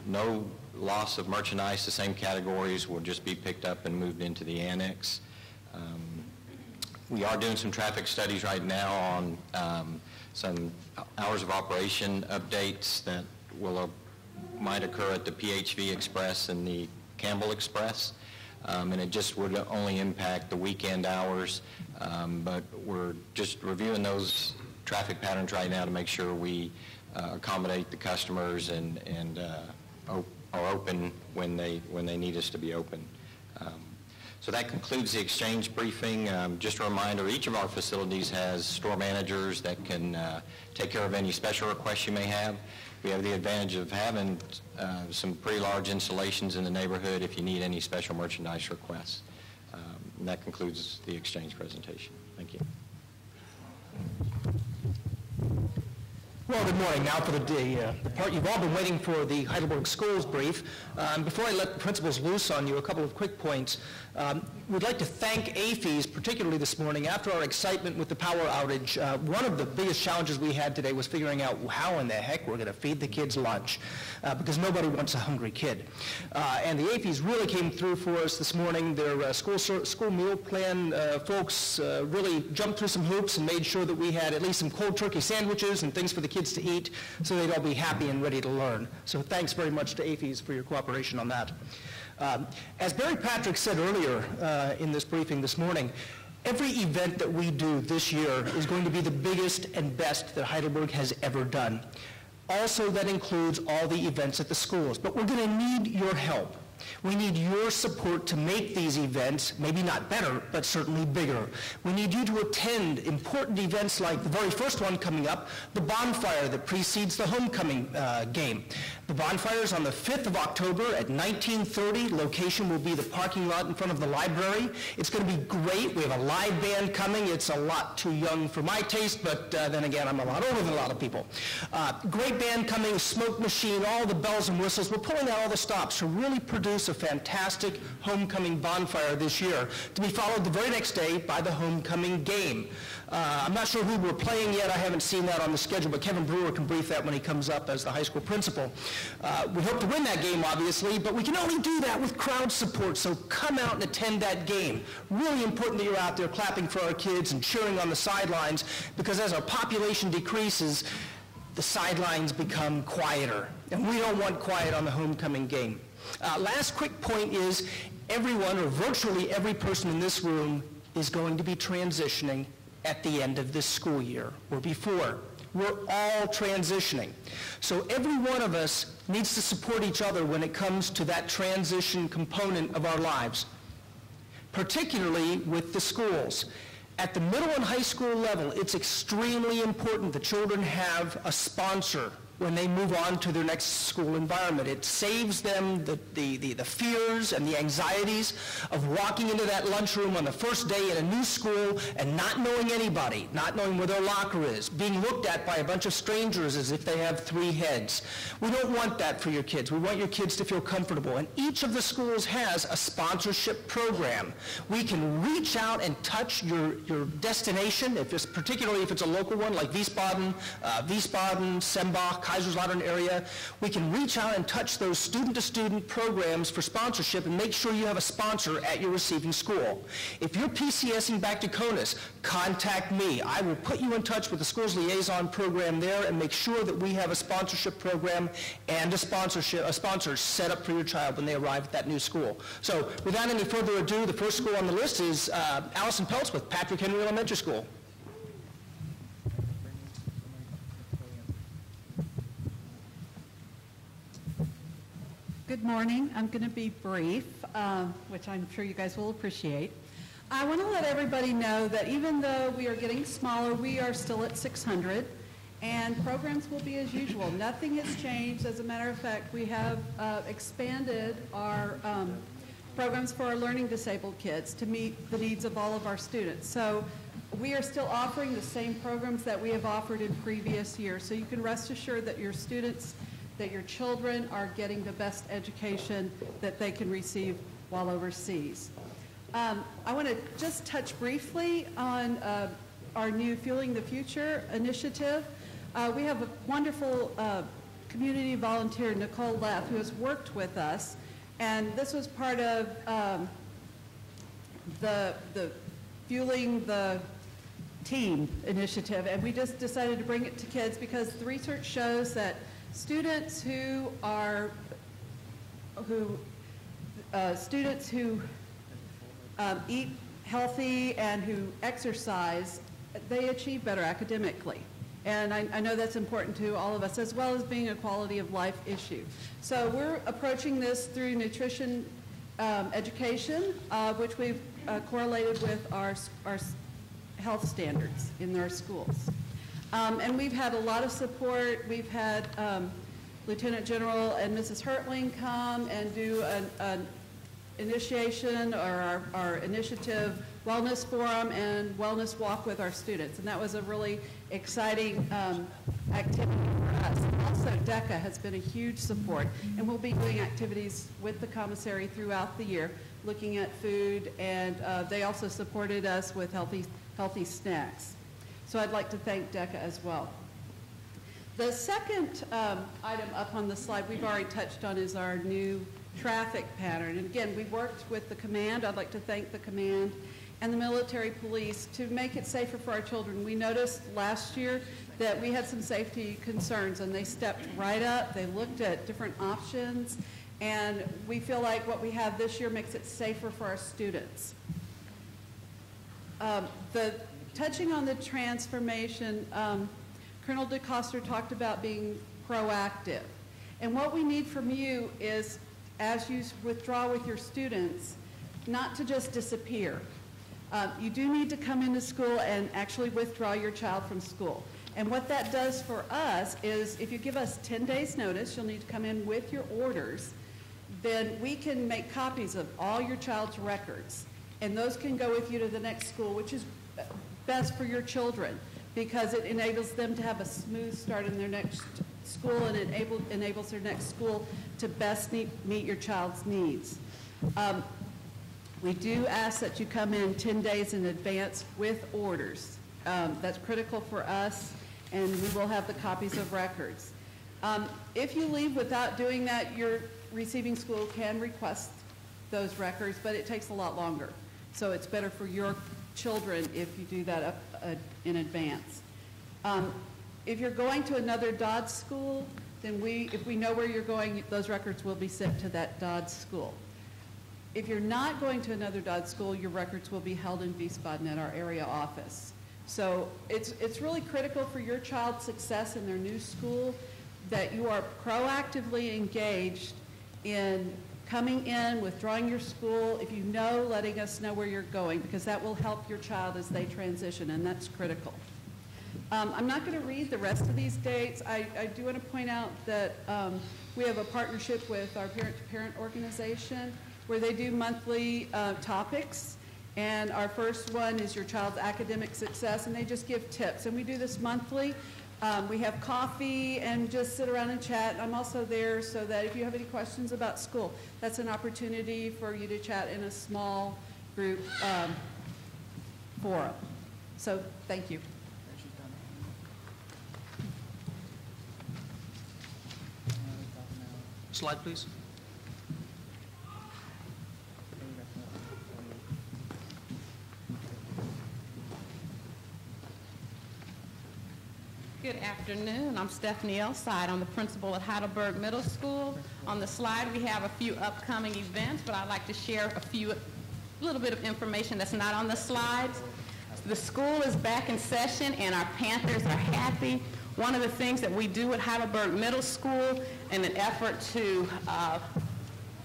No loss of merchandise, the same categories will just be picked up and moved into the annex. We are doing some traffic studies right now on some hours of operation updates that might occur at the PHV Express and the Campbell Express. And it just would only impact the weekend hours. But we're just reviewing those traffic patterns right now to make sure we accommodate the customers and are open when they need us to be open. So that concludes the exchange briefing. Just a reminder, each of our facilities has store managers that can take care of any special requests you may have. We have the advantage of having some pretty large installations in the neighborhood if you need any special merchandise requests. And that concludes the exchange presentation. Thank you. Well, good morning. Now for the part you've all been waiting for, the Heidelberg Schools brief. Before I let the principals loose on you, a couple of quick points. We'd like to thank APHES, particularly this morning, after our excitement with the power outage. One of the biggest challenges we had today was figuring out how in the heck we're going to feed the kids lunch, because nobody wants a hungry kid. And the APHES really came through for us this morning. Their school meal plan folks really jumped through some hoops and made sure that we had at least some cold turkey sandwiches and things for the kids to eat so they'd all be happy and ready to learn. So thanks very much to APHES for your cooperation on that. As Barry Patrick said earlier in this briefing this morning, every event that we do this year is going to be the biggest and best that Heidelberg has ever done. Also, that includes all the events at the schools. But we're going to need your help. We need your support to make these events, maybe not better, but certainly bigger. We need you to attend important events like the very first one coming up, the bonfire that precedes the homecoming game. The bonfire is on the 5th of October at 19:30. Location will be the parking lot in front of the library. It's going to be great. We have a live band coming. It's a lot too young for my taste, but then again, I'm a lot older than a lot of people. Great band coming, smoke machine, all the bells and whistles. We're pulling out all the stops to really produce a fantastic homecoming bonfire this year, to be followed the very next day by the homecoming game. I'm not sure who we're playing yet. I haven't seen that on the schedule, but Kevin Brewer can brief that when he comes up as the high school principal. We hope to win that game, obviously, but we can only do that with crowd support, so come out and attend that game. Really important that you're out there clapping for our kids and cheering on the sidelines, because as our population decreases, the sidelines become quieter, and we don't want quiet on the homecoming game. Last quick point is everyone, or virtually every person in this room, is going to be transitioning at the end of this school year or before. We're all transitioning. So every one of us needs to support each other when it comes to that transition component of our lives, particularly with the schools. At the middle and high school level, it's extremely important that children have a sponsor when they move on to their next school environment. It saves them the fears and the anxieties of walking into that lunchroom on the first day in a new school and not knowing anybody, not knowing where their locker is, being looked at by a bunch of strangers as if they have three heads. We don't want that for your kids. We want your kids to feel comfortable. And each of the schools has a sponsorship program. We can reach out and touch your destination, particularly if it's a local one like Wiesbaden, Sembach, Kaiserslautern area. We can reach out and touch those student-to-student programs for sponsorship and make sure you have a sponsor at your receiving school. If you're PCSing back to CONUS, contact me. I will put you in touch with the school's liaison program there and make sure that we have a sponsorship program and a sponsor set up for your child when they arrive at that new school. So without any further ado, the first school on the list is Allison Peltz with Patrick Henry Elementary School. morning. I'm going to be brief, which I'm sure you guys will appreciate. I want to let everybody know that even though we are getting smaller, we are still at 600, and programs will be as usual. Nothing has changed. As a matter of fact, we have expanded our programs for our learning disabled kids to meet the needs of all of our students. So we are still offering the same programs that we have offered in previous years. So you can rest assured that your students, that your children are getting the best education that they can receive while overseas. I want to just touch briefly on our new Fueling the Future initiative. We have a wonderful community volunteer, Nicole Leff, who has worked with us, and this was part of the Fueling the Team initiative, and we just decided to bring it to kids because the research shows that students who eat healthy and who exercise, they achieve better academically. And I know that's important to all of us, as well as being a quality of life issue. So we're approaching this through nutrition education, which we've correlated with our health standards in our schools. And we've had a lot of support. We've had Lieutenant General and Mrs. Hertling come and do an initiation, or our initiative wellness forum and wellness walk with our students. And that was a really exciting activity for us. Also, DECA has been a huge support, and we'll be doing activities with the commissary throughout the year, looking at food, and they also supported us with healthy snacks. So I'd like to thank DECA as well. The second item up on the slide we've already touched on is our new traffic pattern. And again, we worked with the command. I'd like to thank the command and the military police to make it safer for our children. We noticed last year that we had some safety concerns, and they stepped right up. They looked at different options, and we feel like what we have this year makes it safer for our students. Touching on the transformation, Colonel DeCoster talked about being proactive. And what we need from you is, as you withdraw with your students, not to just disappear. You do need to come into school and actually withdraw your child from school. And what that does for us is, if you give us 10 days notice, you'll need to come in with your orders, then we can make copies of all your child's records. And those can go with you to the next school, which is best for your children, because it enables them to have a smooth start in their next school, and it enables their next school to best meet your child's needs. We do ask that you come in 10 days in advance with orders. That's critical for us, and we will have the copies of records. If you leave without doing that, your receiving school can request those records, but it takes a lot longer. So it's better for your children if you do that in advance. If you're going to another DOD school, then if we know where you're going, those records will be sent to that DOD school. If you're not going to another DOD school, your records will be held in Wiesbaden at our area office. So it's really critical for your child's success in their new school that you are proactively engaged in coming in, withdrawing your school, if you know, letting us know where you're going, because that will help your child as they transition, and that's critical. I'm not going to read the rest of these dates. I do want to point out that we have a partnership with our parent-to-parent organization where they do monthly topics, and our first one is your child's academic success, and they just give tips, and we do this monthly. We have coffee and just sit around and chat. I'm also there so that if you have any questions about school, that's an opportunity for you to chat in a small group forum. So thank you. Slide, please. Good afternoon. I'm Stephanie Elside. I'm the principal at Heidelberg Middle School. On the slide, we have a few upcoming events, but I'd like to share a little bit of information that's not on the slides. The school is back in session, and our Panthers are happy. One of the things that we do at Heidelberg Middle School in an effort to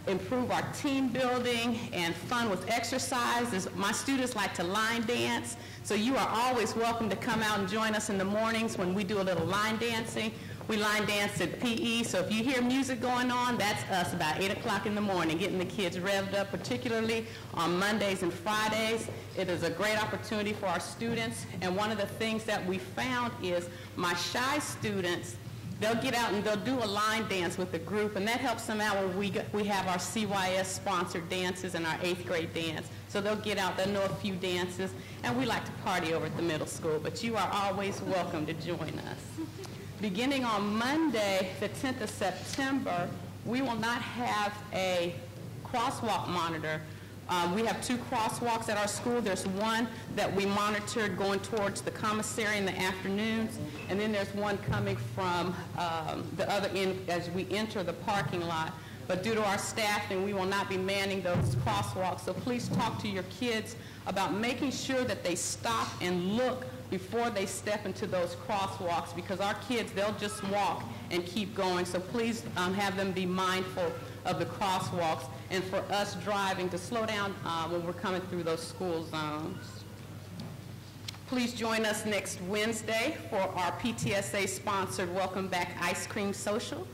improve our team building and fun with exercise. My students like to line dance, so you are always welcome to come out and join us in the mornings when we do a little line dancing. We line dance at PE, so if you hear music going on, that's us about 8 o'clock in the morning, getting the kids revved up, particularly on Mondays and Fridays. It is a great opportunity for our students, and one of the things that we found is my shy students, they'll get out and they'll do a line dance with the group, and that helps them out when we have our CYS-sponsored dances and our 8th grade dance. So they'll get out, they'll know a few dances, and we like to party over at the middle school, but you are always welcome to join us. Beginning on Monday, the 10th of September, we will not have a crosswalk monitor. We have 2 crosswalks at our school. There's one that we monitored going towards the commissary in the afternoons, and then there's one coming from the other end as we enter the parking lot. But due to our staffing, we will not be manning those crosswalks, so please talk to your kids about making sure that they stop and look before they step into those crosswalks, because our kids, they'll just walk and keep going. So please have them be mindful of the crosswalks, and for us driving to slow down when we're coming through those school zones. Please join us next Wednesday for our PTSA-sponsored Welcome Back Ice Cream Social.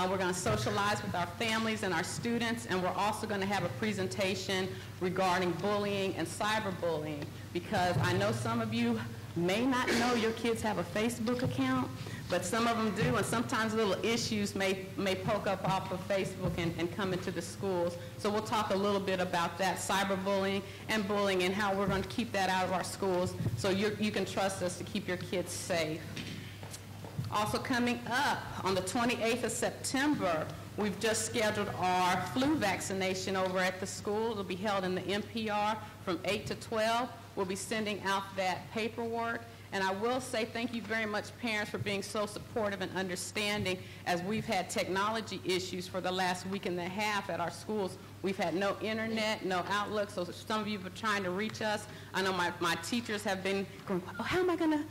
We're going to socialize with our families and our students, and we're also going to have a presentation regarding bullying and cyberbullying, because I know some of you may not know your kids have a Facebook account, but some of them do, and sometimes little issues may poke up off of Facebook and come into the schools. So we'll talk a little bit about that, cyberbullying and bullying, and how we're going to keep that out of our schools so you can trust us to keep your kids safe. Also coming up on the 28th of September, we've just scheduled our flu vaccination over at the school. It'll be held in the NPR from 8 to 12. We'll be sending out that paperwork. And I will say thank you very much, parents, for being so supportive and understanding as we've had technology issues for the last week and a half at our schools. We've had no internet, no Outlook, so some of you are trying to reach us. I know my teachers have been going, oh, how am I going to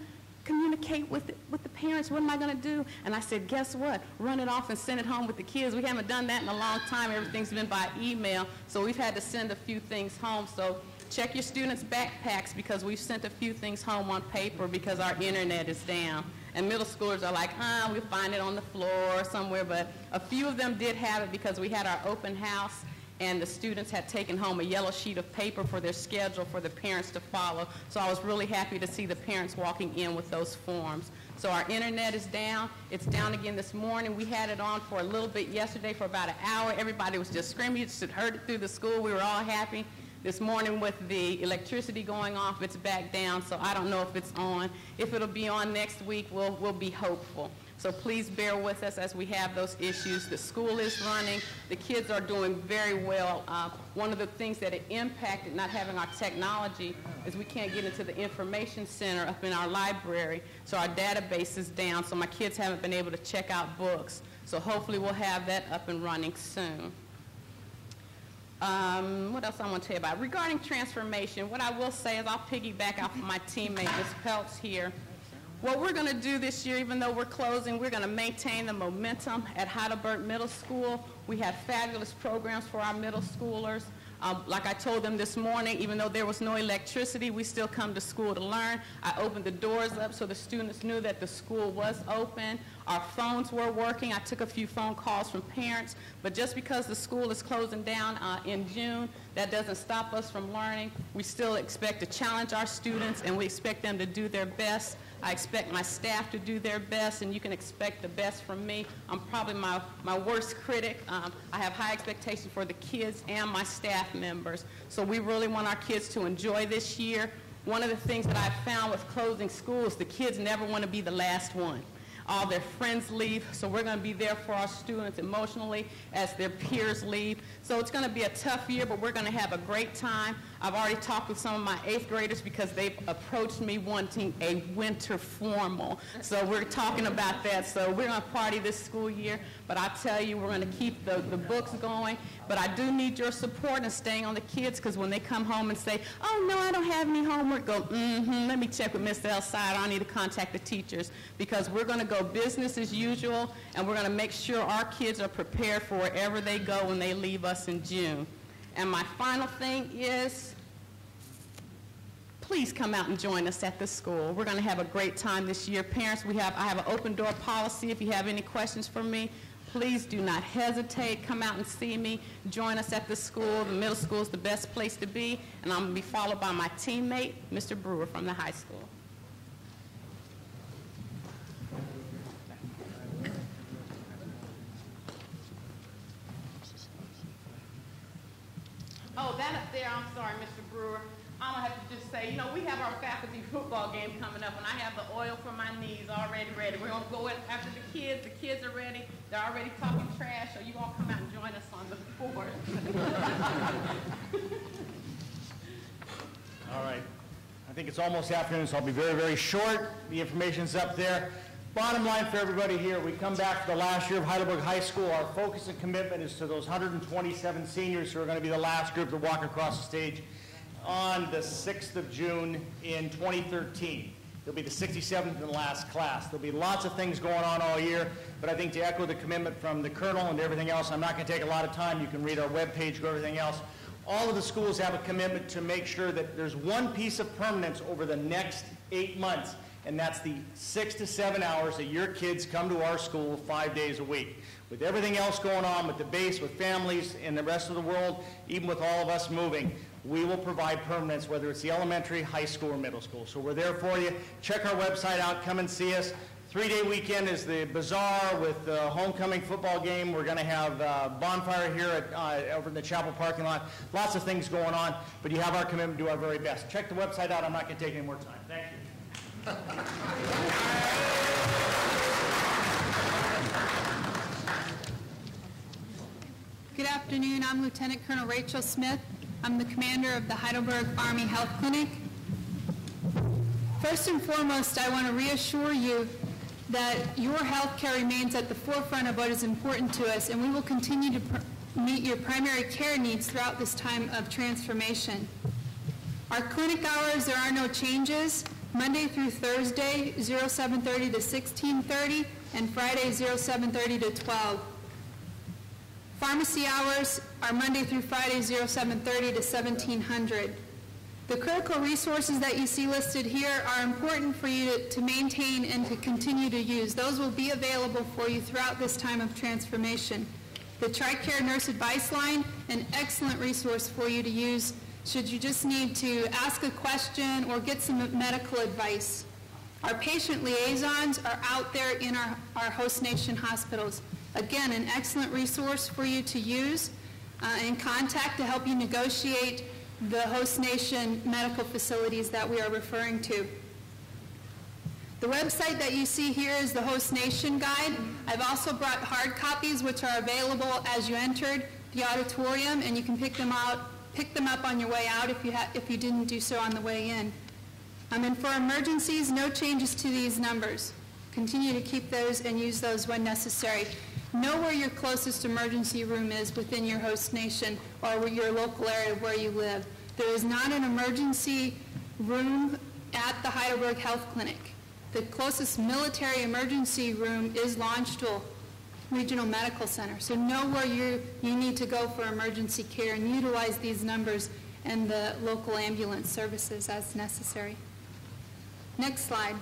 communicate with the parents? What am I going to do? And I said, guess what? Run it off and send it home with the kids. We haven't done that in a long time. Everything's been by email, so we've had to send a few things home. So check your students' backpacks, because we've sent a few things home on paper because our internet is down. And middle schoolers are like, we'll find it on the floor somewhere, but a few of them did have it because we had our open house, and the students had taken home a yellow sheet of paper for their schedule for the parents to follow. So I was really happy to see the parents walking in with those forms. So our internet is down. It's down again this morning. We had it on for a little bit yesterday for about an hour. Everybody was just screaming. You just heard it through the school. We were all happy. This morning with the electricity going off, it's back down, so I don't know if it's on. If it'll be on next week, we'll be hopeful. So please bear with us as we have those issues. The school is running. The kids are doing very well. One of the things that it impacted, not having our technology, is we can't get into the information center up in our library. So our database is down, so my kids haven't been able to check out books. So hopefully we'll have that up and running soon. What else I want to tell you about? Regarding transformation, what I will say is I'll piggyback off of my teammate, Ms. Peltz here. What we're going to do this year, even though we're closing, we're going to maintain the momentum at Heidelberg Middle School. We have fabulous programs for our middle schoolers. Like I told them this morning, even though there was no electricity, we still come to school to learn. I opened the doors up so the students knew that the school was open. Our phones were working. I took a few phone calls from parents, but just because the school is closing down in June, that doesn't stop us from learning. We still expect to challenge our students, and we expect them to do their best. I expect my staff to do their best, and you can expect the best from me. I'm probably my worst critic. I have high expectations for the kids and my staff members. So we really want our kids to enjoy this year. One of the things that I've found with closing schools, the kids never want to be the last one. All their friends leave, so we're going to be there for our students emotionally as their peers leave. So it's going to be a tough year, but we're going to have a great time. I've already talked with some of my 8th graders because they've approached me wanting a winter formal. So we're talking about that. So we're going to party this school year, but I tell you, we're going to keep the books going. But I do need your support and staying on the kids, because when they come home and say, oh, no, I don't have any homework, go, let me check with Mr. Elside. I need to contact the teachers, because we're going to go business as usual, and we're going to make sure our kids are prepared for wherever they go when they leave us in June. And my final thing is, please come out and join us at the school. We're going to have a great time this year. Parents, I have an open door policy. If you have any questions for me, please do not hesitate. Come out and see me. Join us at the school. The middle school is the best place to be. And I'm going to be followed by my teammate, Mr. Brewer from the high school. Oh, that up there, I'm sorry, Mr. Brewer. I'm going to have to just say, we have our faculty football game coming up, and I have the oil for my knees already ready. We're going to go in after the kids. The kids are ready. They're already talking trash, so you all come out and join us on the board. All right. I think it's almost afternoon, so I'll be very, very short. The information's up there. Bottom line for everybody here, we come back to the last year of Heidelberg High School. Our focus and commitment is to those 127 seniors who are going to be the last group to walk across the stage on the 6th of June in 2013. It'll be the 67th and last class. There'll be lots of things going on all year, but I think to echo the commitment from the Colonel and everything else, I'm not going to take a lot of time. You can read our webpage, go everything else. All of the schools have a commitment to make sure that there's one piece of permanence over the next 8 months, and that's the 6 to 7 hours that your kids come to our school 5 days a week. With everything else going on with the base, with families and the rest of the world, even with all of us moving, we will provide permanence, whether it's the elementary, high school, or middle school. So we're there for you. Check our website out. Come and see us. 3-day weekend is the bazaar with the homecoming football game. We're going to have bonfire here over in the chapel parking lot. Lots of things going on, but you have our commitment to do our very best. Check the website out. I'm not going to take any more time. Thank you. Good afternoon. I'm Lieutenant Colonel Rachel Smith. I'm the commander of the Heidelberg Army Health Clinic. First and foremost, I want to reassure you that your health care remains at the forefront of what is important to us, and we will continue to meet your primary care needs throughout this time of transformation. Our clinic hours, there are no changes. Monday through Thursday, 07:30 to 16:30, and Friday, 07:30 to 12. Pharmacy hours are Monday through Friday, 07:30 to 1700. The critical resources that you see listed here are important for you to maintain and to continue to use. Those will be available for you throughout this time of transformation. The TRICARE Nurse Advice Line, an excellent resource for you to use should you just need to ask a question or get some medical advice. Our patient liaisons are out there in our host nation hospitals. Again, an excellent resource for you to use and contact to help you negotiate the host nation medical facilities that we are referring to. The website that you see here is the host nation guide. I've also brought hard copies which are available as you entered the auditorium, and you can pick them up on your way out if you didn't do so on the way in. And for emergencies, no changes to these numbers. Continue to keep those and use those when necessary. Know where your closest emergency room is within your host nation or your local area where you live. There is not an emergency room at the Heidelberg Health Clinic. The closest military emergency room is Launchtool Regional Medical Center. So know where you need to go for emergency care and utilize these numbers and the local ambulance services as necessary. Next slide.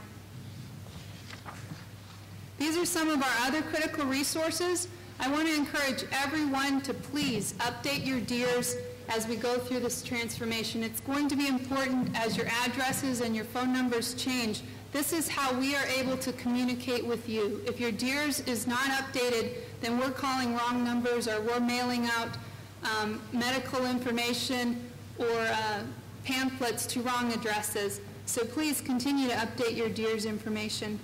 These are some of our other critical resources. I want to encourage everyone to please update your DEERs as we go through this transformation. It's going to be important as your addresses and your phone numbers change. This is how we are able to communicate with you. If your DEERs is not updated, then we're calling wrong numbers or we're mailing out medical information or pamphlets to wrong addresses. So please continue to update your DEERs information.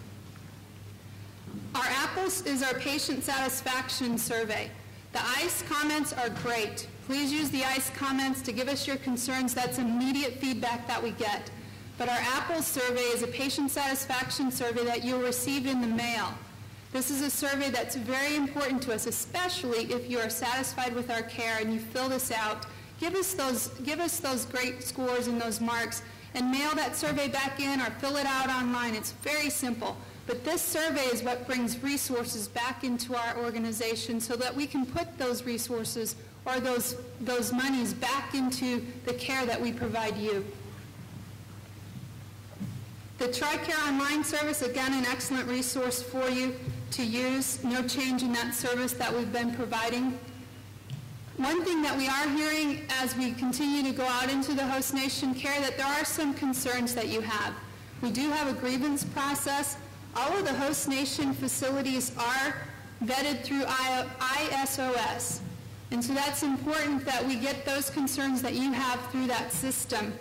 Our Apples is our patient satisfaction survey. The ICE comments are great. Please use the ICE comments to give us your concerns. That's immediate feedback that we get. But our Apple survey is a patient satisfaction survey that you'll receive in the mail. This is a survey that's very important to us, especially if you are satisfied with our care and you fill this out. Give us those great scores and those marks and mail that survey back in or fill it out online. It's very simple. But this survey is what brings resources back into our organization so that we can put those resources or those monies back into the care that we provide you. The TRICARE online service, again, an excellent resource for you to use. No change in that service that we've been providing. One thing that we are hearing as we continue to go out into the host nation care, that there are some concerns that you have. We do have a grievance process. All of the host nation facilities are vetted through ISOS. And so that's important that we get those concerns that you have through that system.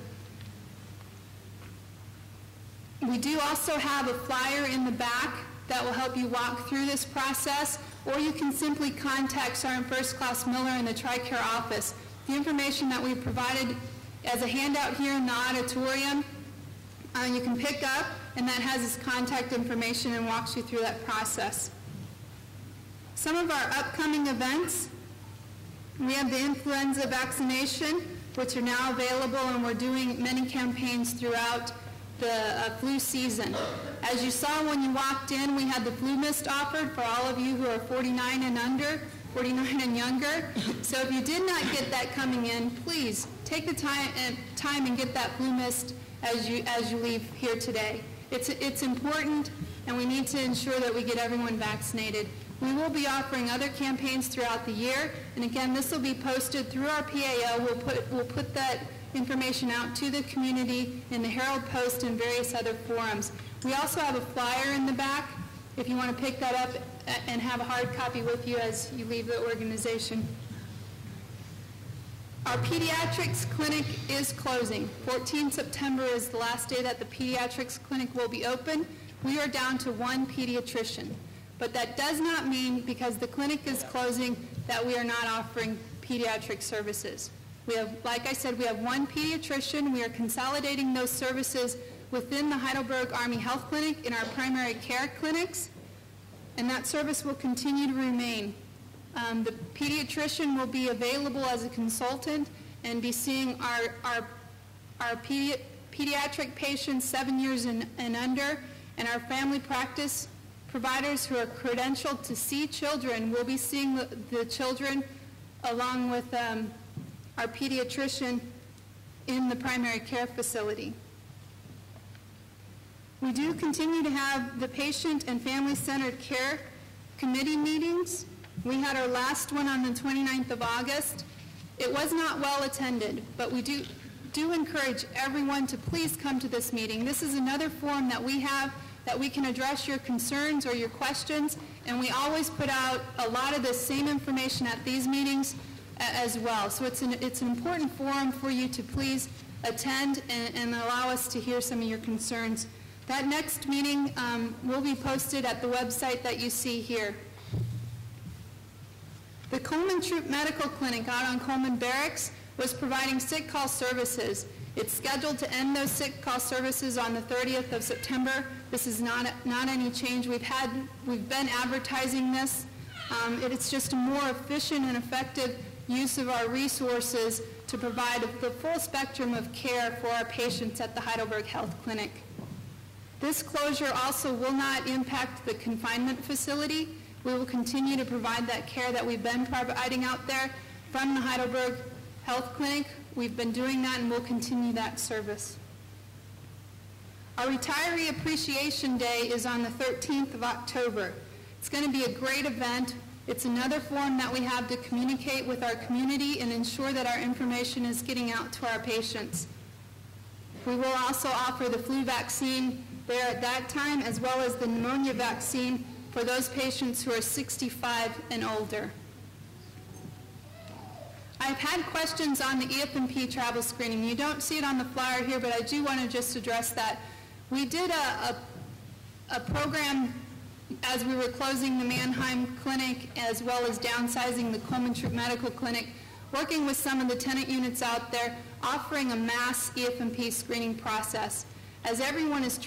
We do also have a flyer in the back that will help you walk through this process, or you can simply contact Sergeant First Class Miller in the TRICARE office. The information that we provided as a handout here in the auditorium, you can pick up, and that has his contact information and walks you through that process. Some of our upcoming events, we have the influenza vaccination, which are now available, and we're doing many campaigns throughout the flu season. As you saw when you walked in, we had the flu mist offered for all of you who are 49 and under, 49 and younger. So if you did not get that coming in, please take the time and get that flu mist as you leave here today. It's important, and we need to ensure that we get everyone vaccinated. We will be offering other campaigns throughout the year, and again, this will be posted through our PAO. We'll put that information out to the community in the Herald Post and various other forums. We also have a flyer in the back if you want to pick that up and have a hard copy with you as you leave the organization. Our pediatrics clinic is closing. 14 September is the last day that the pediatrics clinic will be open. We are down to one pediatrician. But that does not mean, because the clinic is closing, that we are not offering pediatric services. We have, like I said, we have one pediatrician. We are consolidating those services within the Heidelberg Army Health Clinic in our primary care clinics, and that service will continue to remain. The pediatrician will be available as a consultant and be seeing our pediatric patients 7 years and under, and our family practice providers who are credentialed to see children will be seeing the children along with our pediatrician in the primary care facility. We do continue to have the patient and family-centered care committee meetings. We had our last one on the 29th of August. It was not well attended, but we do encourage everyone to please come to this meeting. This is another forum that we have that we can address your concerns or your questions, and we always put out a lot of the same information at these meetings as well. So it's an important forum for you to please attend and allow us to hear some of your concerns. That next meeting will be posted at the website that you see here. The Coleman Troop Medical Clinic out on Coleman Barracks was providing sick call services. It's scheduled to end those sick call services on the 30th of September. This is not any change. We've been advertising this. It's just a more efficient and effective use of our resources to provide the full spectrum of care for our patients at the Heidelberg Health Clinic. This closure also will not impact the confinement facility. We will continue to provide that care that we've been providing out there from the Heidelberg Health Clinic. We've been doing that, and we'll continue that service. Our Retiree Appreciation Day is on the 13th of October. It's going to be a great event. It's another forum that we have to communicate with our community and ensure that our information is getting out to our patients. We will also offer the flu vaccine there at that time, as well as the pneumonia vaccine for those patients who are 65 and older. I've had questions on the EF&P travel screening. You don't see it on the flyer here, but I do want to just address that. We did a program as we were closing the Mannheim Clinic, as well as downsizing the Coleman Troop Medical Clinic, working with some of the tenant units out there, offering a mass EFMP screening process. As everyone is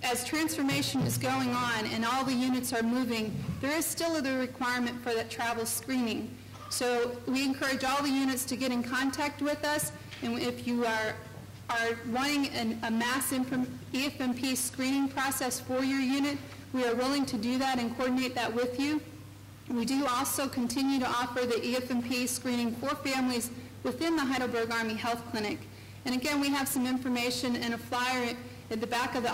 as transformation is going on and all the units are moving, there is still the requirement for that travel screening. So we encourage all the units to get in contact with us, and if you are wanting a mass EFMP screening process for your unit, we are willing to do that and coordinate that with you. We do also continue to offer the EFMP screening for families within the Heidelberg Army Health Clinic. And again, we have some information and a flyer at the back of the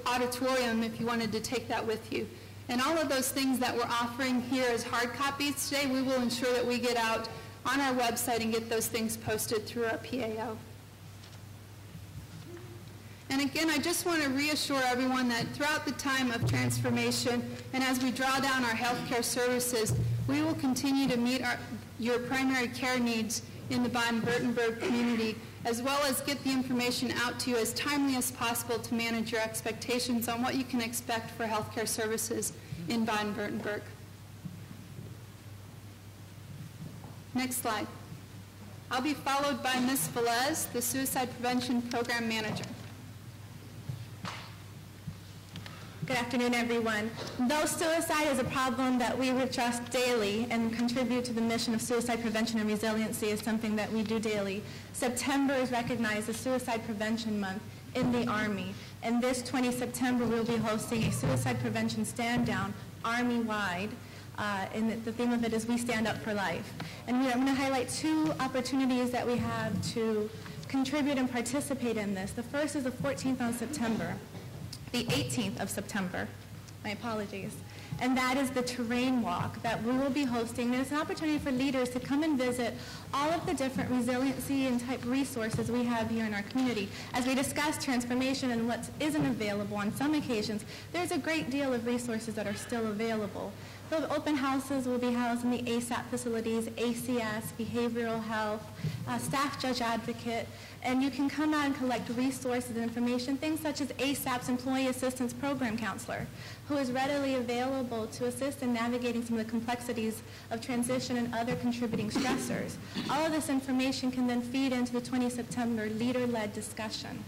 auditorium if you wanted to take that with you. And all of those things that we're offering here as hard copies today, we will ensure that we get out on our website and get those things posted through our PAO. And again, I just want to reassure everyone that throughout the time of transformation and as we draw down our healthcare services, we will continue to meet your primary care needs in the Baden-Württemberg community, as well as get the information out to you as timely as possible to manage your expectations on what you can expect for healthcare services in Baden-Württemberg. Next slide. I'll be followed by Ms. Velez, the Suicide Prevention Program Manager. Good afternoon, everyone. Though suicide is a problem that we address daily and contribute to the mission of suicide prevention and resiliency is something that we do daily, September is recognized as Suicide Prevention Month in the Army. And this 20 September, we'll be hosting a suicide prevention stand-down Army-wide. And the theme of it is We Stand Up for Life. And I'm going to highlight two opportunities that we have to contribute and participate in this. The first is the 14th of September. The 18th of September, my apologies, and that is the terrain walk that we will be hosting. And it's an opportunity for leaders to come and visit all of the different resiliency and type resources we have here in our community. As we discuss transformation and what isn't available on some occasions, there's a great deal of resources that are still available. The open houses will be housed in the ASAP facilities, ACS, behavioral health, staff judge advocate, and you can come out and collect resources and information, things such as ASAP's Employee Assistance Program Counselor, who is readily available to assist in navigating some of the complexities of transition and other contributing stressors. All of this information can then feed into the 20 September leader-led discussion.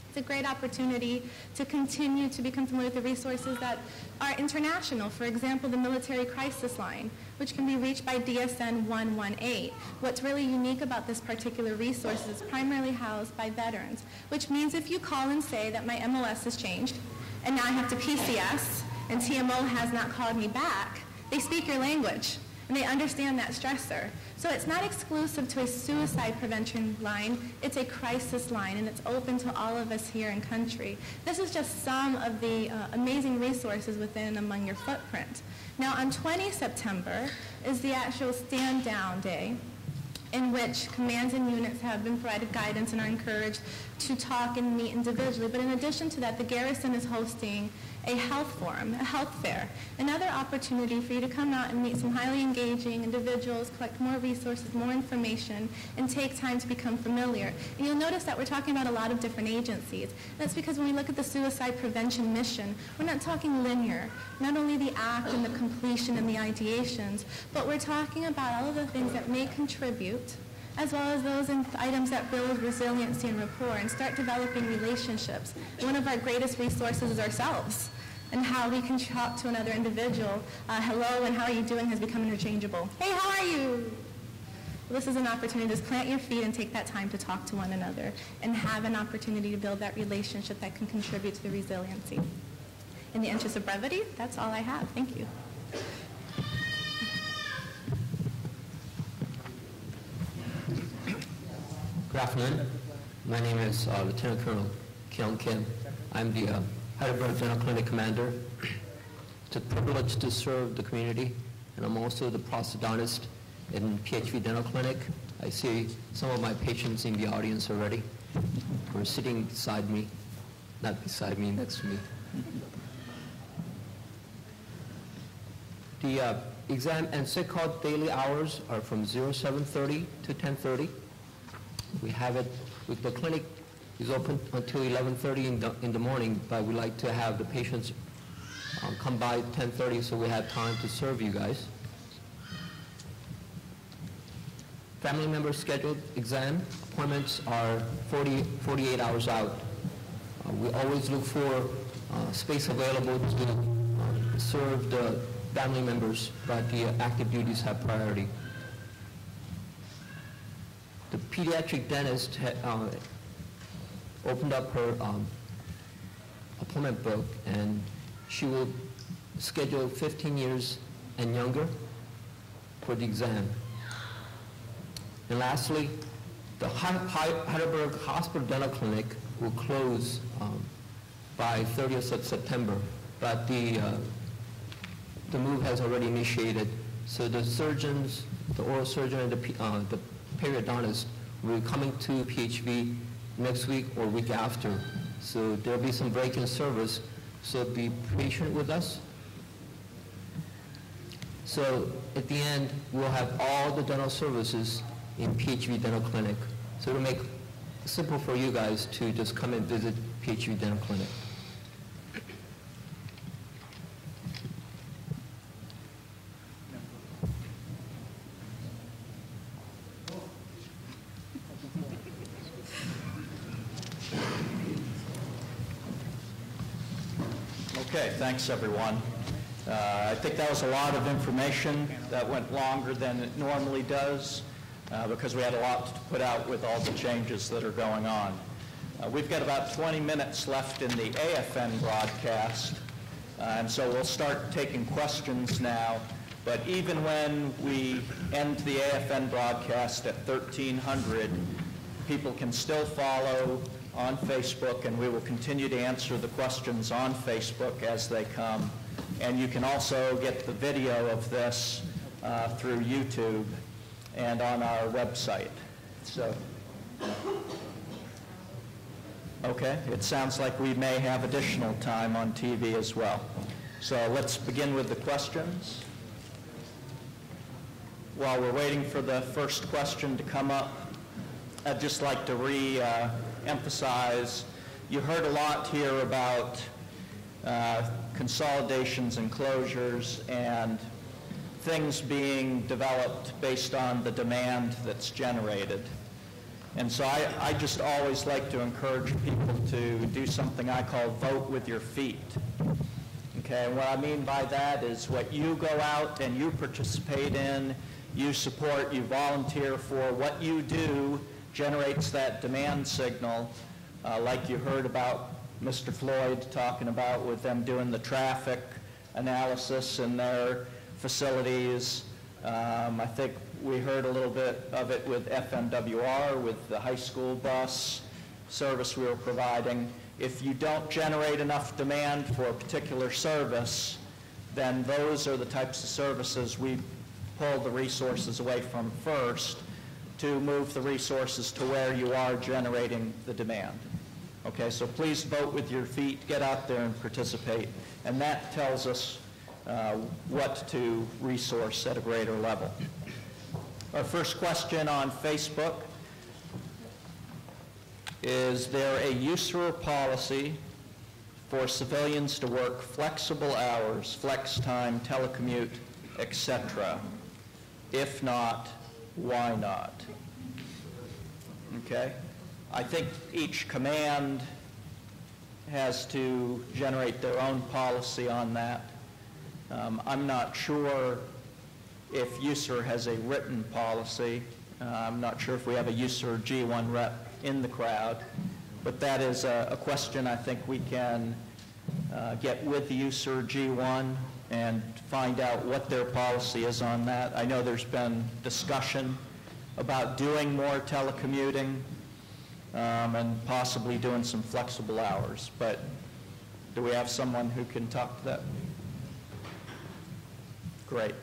It's a great opportunity to continue to become familiar with the resources that are international. For example, the Military Crisis Line, which can be reached by DSN 118. What's really unique about this particular resource is it's primarily housed by veterans, which means if you call and say that my MOS has changed, and now I have to PCS, and TMO has not called me back, they speak your language, and they understand that stressor. So it's not exclusive to a suicide prevention line, it's a crisis line, and it's open to all of us here in country. This is just some of the amazing resources within and among your footprint. Now on 20 September is the actual stand down day, in which commands and units have been provided guidance and are encouraged to talk and meet individually. But in addition to that, the garrison is hosting a health forum, a health fair, another opportunity for you to come out and meet some highly engaging individuals, collect more resources, more information, and take time to become familiar. And you'll notice that we're talking about a lot of different agencies. That's because when we look at the suicide prevention mission, we're not talking linear, not only the act and the completion and the ideations, but we're talking about all of the things that may contribute, as well as those items that build resiliency and rapport and start developing relationships. One of our greatest resources is ourselves, and how we can talk to another individual. Hello, and how are you doing has become interchangeable. Hey, how are you? Well, this is an opportunity to plant your feet and take that time to talk to one another and have an opportunity to build that relationship that can contribute to the resiliency. In the interest of brevity, that's all I have. Thank you. Good afternoon. My name is Lieutenant Colonel Kyung Kim. I'm the Heidelberg Dental Clinic Commander. It's a privilege to serve the community, and I'm also the prosthodontist in PHV Dental Clinic. I see some of my patients in the audience already, who are sitting beside me, not beside me, next to me. The exam and sick call daily hours are from 07:30 to 10:30. We have it, the clinic is open until 11:30 in the morning, but we like to have the patients come by 10:30 so we have time to serve you guys. family member scheduled exam appointments are 48 hours out. We always look for space available to serve the family members, but the active duties have priority. The pediatric dentist opened up her appointment book, and she will schedule 15 years and younger for the exam. And lastly, the Heidelberg Hospital Dental Clinic will close by 30th of September, but the move has already initiated. So the surgeons, the oral surgeon and the periodontist will be coming to PHV next week or week after. So there'll be some break in service, so be patient with us. So at the end, we'll have all the dental services in PHV Dental Clinic. So it'll make it simple for you guys to just come and visit PHV Dental Clinic. Okay, thanks everyone. I think that was a lot of information that went longer than it normally does because we had a lot to put out with all the changes that are going on. We've got about 20 minutes left in the AFN broadcast, and so we'll start taking questions now. But even when we end the AFN broadcast at 1300, people can still follow on Facebook, and we will continue to answer the questions on Facebook as they come. And you can also get the video of this through YouTube and on our website. So, okay, it sounds like we may have additional time on TV as well. So let's begin with the questions. While we're waiting for the first question to come up, I'd just like to re-emphasize, you heard a lot here about consolidations and closures and things being developed based on the demand that's generated. And so I just always like to encourage people to do something I call vote with your feet. Okay, and what I mean by that is what you go out and you participate in, you support, you volunteer for, what you do generates that demand signal, like you heard about Mr. Floyd talking about with them doing the traffic analysis in their facilities. I think we heard a little bit of it with FMWR, with the high school bus service we were providing. If you don't generate enough demand for a particular service, then those are the types of services we pull the resources away from first to move the resources to where you are generating the demand. Okay, so please vote with your feet, get out there and participate, and that tells us what to resource at a greater level. Our first question on Facebook: is there a USAG policy for civilians to work flexible hours, flex time, telecommute, etc.? If not, why not? Okay. I think each command has to generate their own policy on that. I'm not sure if USAG has a written policy. I'm not sure if we have a USAG G1 rep in the crowd, but that is a question I think we can get with the USAG G1 and find out what their policy is on that. I know there's been discussion about doing more telecommuting and possibly doing some flexible hours, but do we have someone who can talk to that? Great.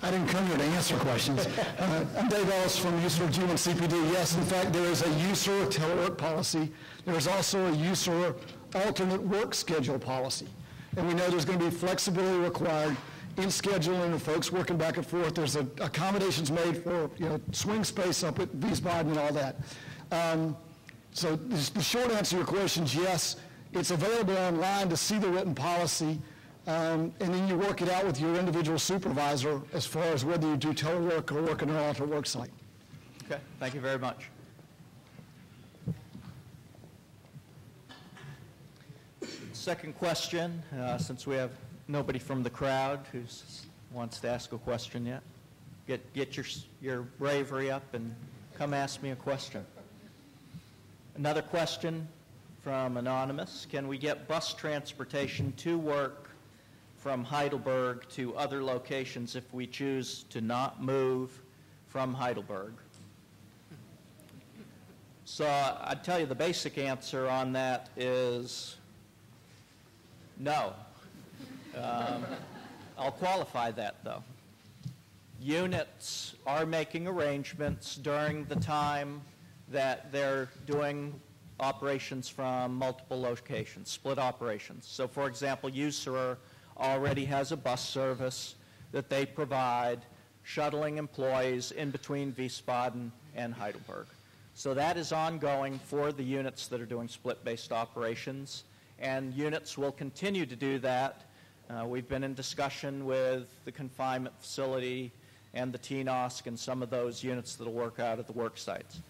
I didn't come here to answer questions. I'm Dave Ellis from USAG G1 CPD. Yes, in fact, there is a USAG telework policy. There's also a USAG alternate work schedule policy. And we know there's going to be flexibility required in scheduling of folks working back and forth. There's accommodations made for, swing space up at Wiesbaden and all that. So the short answer to your question is yes. It's available online to see the written policy. and then you work it out with your individual supervisor as far as whether you do telework or work in an alternate work site. Okay, thank you very much. Second question, since we have nobody from the crowd who wants to ask a question yet. Get your bravery up and come ask me a question. Another question from Anonymous. Can we get bus transportation to work from Heidelberg to other locations if we choose to not move from Heidelberg? So I'd tell you the basic answer on that is no. I'll qualify that, though. Units are making arrangements during the time that they're doing operations from multiple locations, split operations. So, for example, USAG already has a bus service that they provide, shuttling employees in between Wiesbaden and Heidelberg. So that is ongoing for the units that are doing split-based operations, and units will continue to do that. We've been in discussion with the confinement facility and the TNOSC and some of those units that will work out at the work sites.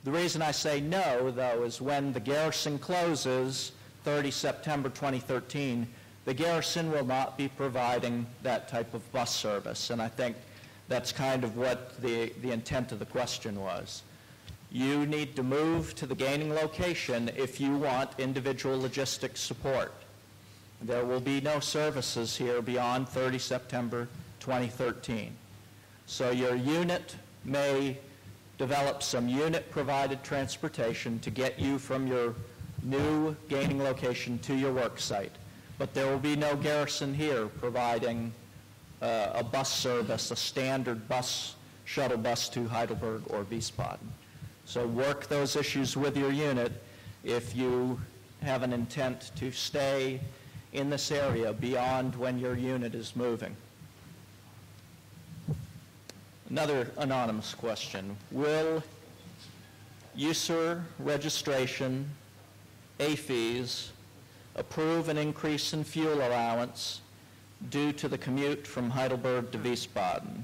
The reason I say no, though, is when the garrison closes 30 September 2013, the garrison will not be providing that type of bus service, and I think that's kind of what the intent of the question was. You need to move to the gaining location if you want individual logistics support. There will be no services here beyond 30 September 2013. So your unit may develop some unit-provided transportation to get you from your new gaining location to your work site. But there will be no garrison here providing a bus service, a standard bus, shuttle bus to Heidelberg or Wiesbaden. So work those issues with your unit if you have an intent to stay in this area beyond when your unit is moving. Another anonymous question. Will USAG registration, AFES, approve an increase in fuel allowance due to the commute from Heidelberg to Wiesbaden?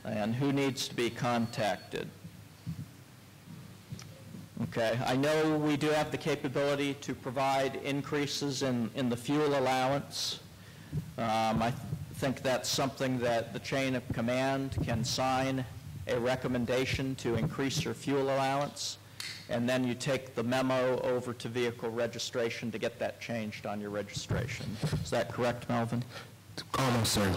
And who needs to be contacted? Okay, I know we do have the capability to provide increases in the fuel allowance. I think that's something that the chain of command can sign a recommendation to increase your fuel allowance, and then you take the memo over to vehicle registration to get that changed on your registration. Is that correct, Melvin? Almost, sir.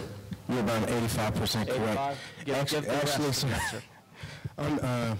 You're about 85% correct. 85? Actually, sir.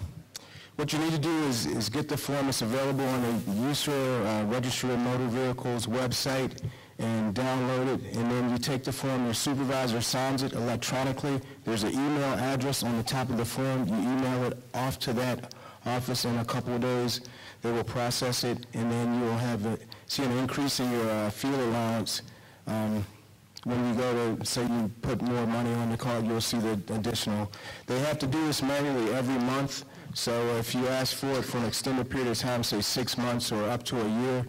What you need to do is get the form. It's available on the USAG Registry of Motor Vehicles website and download it, and then you take the form, your supervisor signs it electronically. There's an email address on the top of the form. You email it off to that office in a couple of days. They will process it, and then you will see an increase in your fuel allowance. When you go to, say you put more money on the card, you'll see the additional. They have to do this manually every month, so if you ask for it for an extended period of time, say 6 months or up to a year,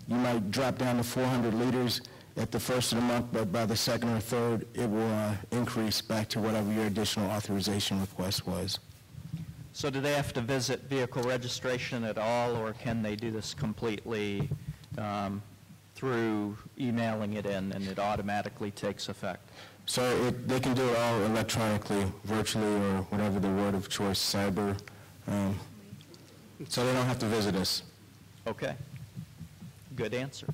you might drop down to 400 liters at the first of the month, but by the second or third, it will increase back to whatever your additional authorization request was. So do they have to visit vehicle registration at all, or can they do this completely through emailing it in and it automatically takes effect? So they can do it all electronically, virtually, or whatever the word of choice, cyber. So they don't have to visit us. Okay. Good answer.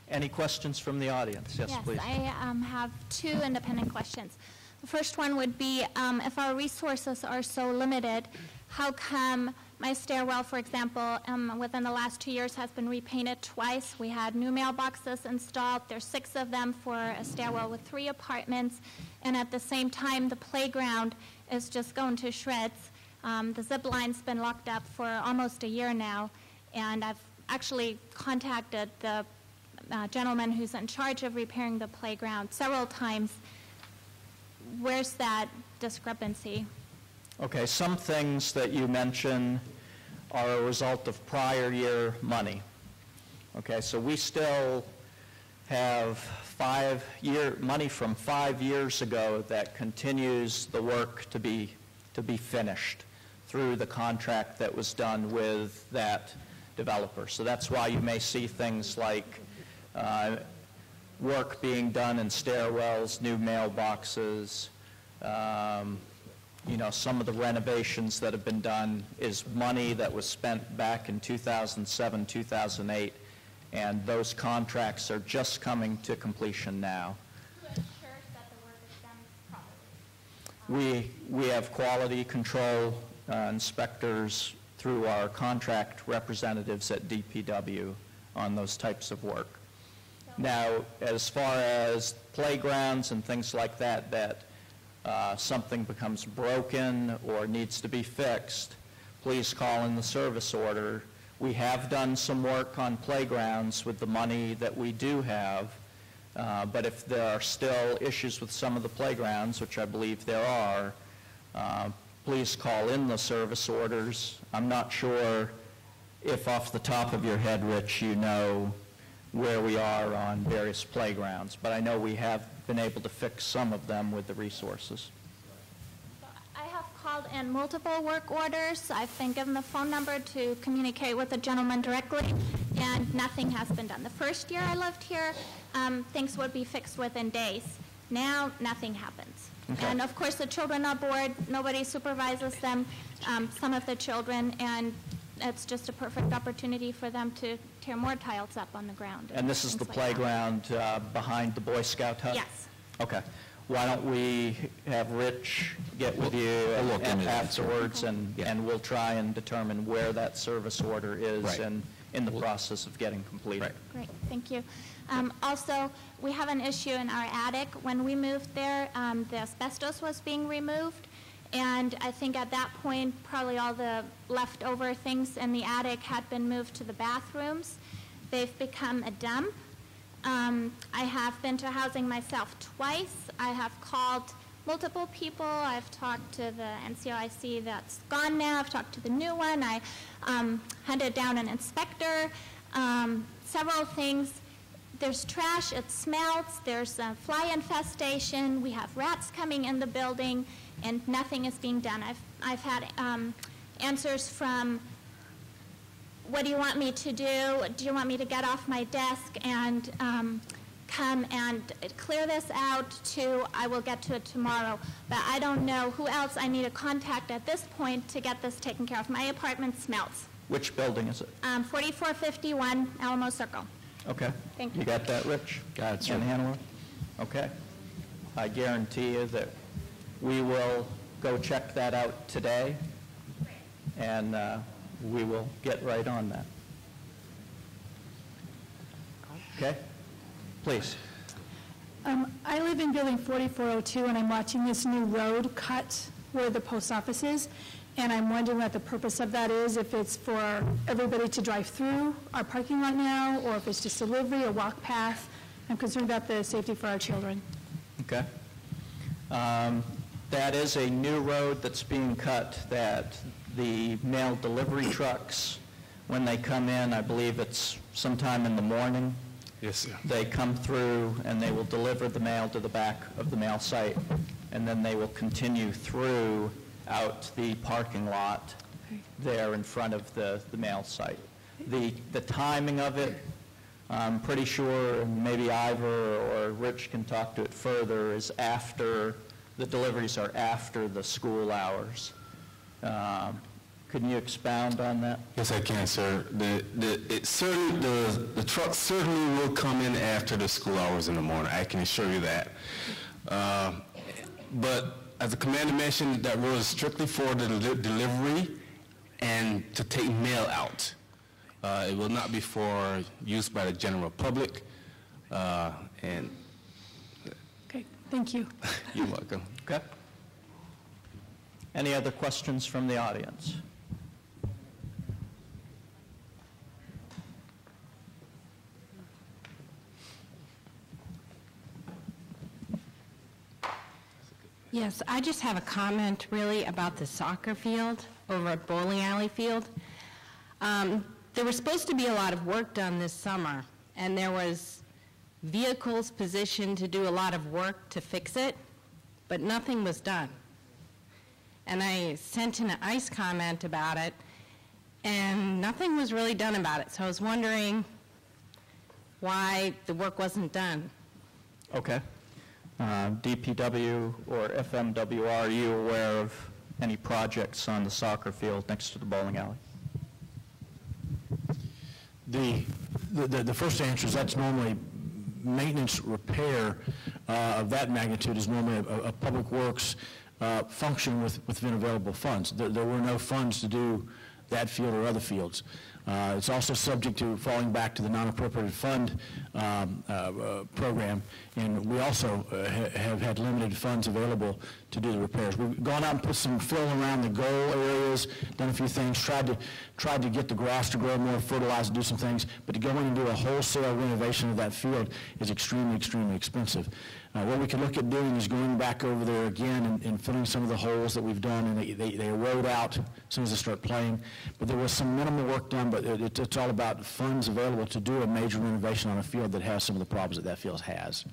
Any questions from the audience? Yes, please. I have two independent questions. The first one would be, if our resources are so limited, how come my stairwell, for example, within the last 2 years has been repainted twice? We had new mailboxes installed. There's 6 of them for a stairwell with 3 apartments. And at the same time, the playground is just going to shreds. The zip line's been locked up for almost a year now. And I've actually contacted the gentleman who's in charge of repairing the playground several times. Where's that discrepancy? Okay, some things that you mention are a result of prior year money. Okay, so we still have money from 5 years ago that continues the work to be finished through the contract that was done with that developer. So that's why you may see things like work being done in stairwells, new mailboxes, some of the renovations that have been done is money that was spent back in 2007, 2008, and those contracts are just coming to completion now. Who ensures that the work is done properly? We have quality control inspectors through our contract representatives at DPW on those types of work. Now, as far as playgrounds and things like that, something becomes broken or needs to be fixed, please call in the service order. We have done some work on playgrounds with the money that we do have, but if there are still issues with some of the playgrounds, which I believe there are, please call in the service orders. I'm not sure if off the top of your head, Rich, you know where we are on various playgrounds, but I know we have been able to fix some of them with the resources. I have called in multiple work orders. I've been given the phone number to communicate with the gentleman directly, and nothing has been done. The first year I lived here, things would be fixed within days. Now, nothing happens. Okay. And of course, the children are bored. Nobody supervises them, some of the children, and it's just a perfect opportunity for them to tear more tiles up on the ground. And this is the playground behind the Boy Scout hut? Yes. Okay. Why don't we have Rich get with you afterwards, and we'll try and determine where that service order is and in the process of getting completed. Great, thank you. Also, we have an issue in our attic. When we moved there, the asbestos was being removed, and I think at that point, probably all the leftover things in the attic had been moved to the bathrooms. They've become a dump. I have been to housing myself twice. I have called multiple people. I've talked to the NCOIC that's gone now. I've talked to the new one. I hunted down an inspector. Several things. There's trash. It smells. There's a fly infestation. We have rats coming in the building, and nothing is being done. I've had answers from, what do you want me to do? Do you want me to get off my desk and come and clear this out, to I will get to it tomorrow. But I don't know who else I need to contact at this point to get this taken care of. My apartment smells. Which building is it? 4451 Alamo Circle. Okay. Thank you. You got that, Rich? Got it, sir. And Hannah? Okay. I guarantee you that we will go check that out today, and we will get right on that. Okay? Please. I live in building 4402, and I'm watching this new road cut where the post office is, and I'm wondering what the purpose of that is, if it's for everybody to drive through our parking lot now, or if it's just delivery, a walk path. I'm concerned about the safety for our children. Okay. That is a new road that's being cut that the mail delivery trucks, when they come in, I believe it's sometime in the morning. Yes, sir. They come through and they will deliver the mail to the back of the mail site, and then they will continue through out the parking lot there in front of the mail site. The timing of it, I'm pretty sure, and maybe Ivor or Rich can talk to it further, is after, the deliveries are after the school hours. Can you expound on that? Yes, I can, sir. The truck certainly will come in after the school hours in the morning. I can assure you that. But as the commander mentioned, that road is strictly for the delivery and to take mail out. It will not be for use by the general public. And Okay, thank you. You're welcome. Okay. Any other questions from the audience? Yes, I just have a comment really about the soccer field over at Bowling Alley Field. There was supposed to be a lot of work done this summer, and there was vehicles positioned to do a lot of work to fix it, but nothing was done. And I sent in an ICE comment about it, and nothing was really done about it. So I was wondering why the work wasn't done. Okay. DPW or FMWR, are you aware of any projects on the soccer field next to the bowling alley? The first answer is that's normally maintenance repair of that magnitude is normally a public works function within available funds. There were no funds to do that field or other fields. It's also subject to falling back to the non-appropriated fund program, and we also have had limited funds available to do the repairs. We've gone out and put some fill around the goal areas, done a few things, tried to get the grass to grow more, fertilize, do some things, but to go in and do a wholesale renovation of that field is extremely, extremely expensive. What we could look at doing is going back over there again and filling some of the holes that we've done, and they erode out as soon as they start playing. But there was some minimal work done, but it's all about funds available to do a major renovation on a field that has some of the problems that field has.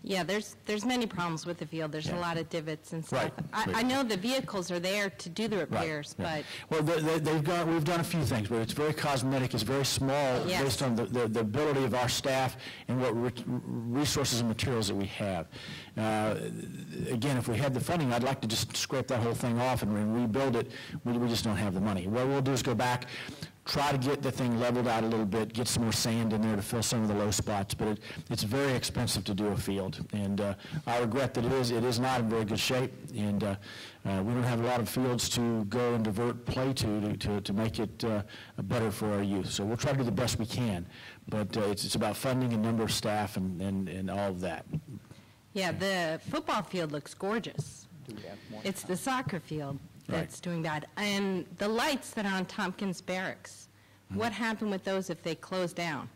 Yeah, there's many problems with the field. There's a lot of divots and stuff. Right. I know the vehicles are there to do the repairs, but... Well, we've done a few things, but it's very cosmetic, it's very small based on the ability of our staff and what resources and materials that we have. Again, if we had the funding, I'd like to just scrape that whole thing off and rebuild it. We just don't have the money. What we'll do is go back, try to get the thing leveled out a little bit, get some more sand in there to fill some of the low spots, but it's very expensive to do a field. And I regret that it is not in very good shape, and we don't have a lot of fields to go and divert play to make it better for our youth. So we'll try to do the best we can, but it's about funding and number of staff and all of that. Yeah, the football field looks gorgeous. Do we have more? It's the soccer field that's doing bad. And the lights that are on Tompkins Barracks, what happened with those if they close down?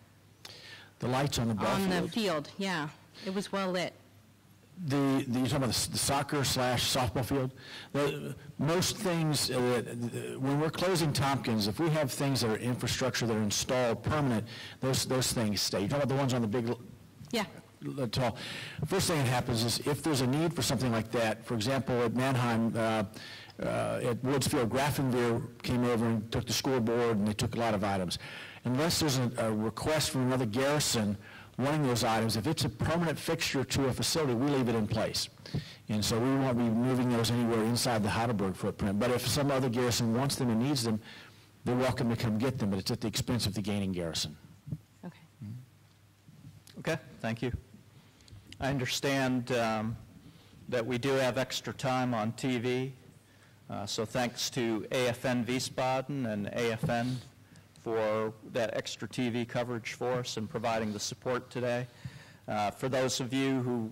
The lights on the ball field? On the field, yeah. It was well lit. You're talking about the soccer/softball field? Most things, when we're closing Tompkins, if we have things that are infrastructure that are installed permanent, those things stay. You're talking about the ones on the big... Yeah. Tall. First thing that happens is if there's a need for something like that, for example, at Mannheim, at Woodsfield, Grafenwehr came over and took the scoreboard, and they took a lot of items. Unless there's a request from another garrison wanting those items, if it's a permanent fixture to a facility, we leave it in place. And so we won't be moving those anywhere inside the Heidelberg footprint. But if some other garrison wants them and needs them, they're welcome to come get them, but it's at the expense of the gaining garrison. Okay. Okay, thank you. I understand that we do have extra time on TV, so thanks to AFN Wiesbaden and AFN for that extra TV coverage for us and providing the support today. For those of you who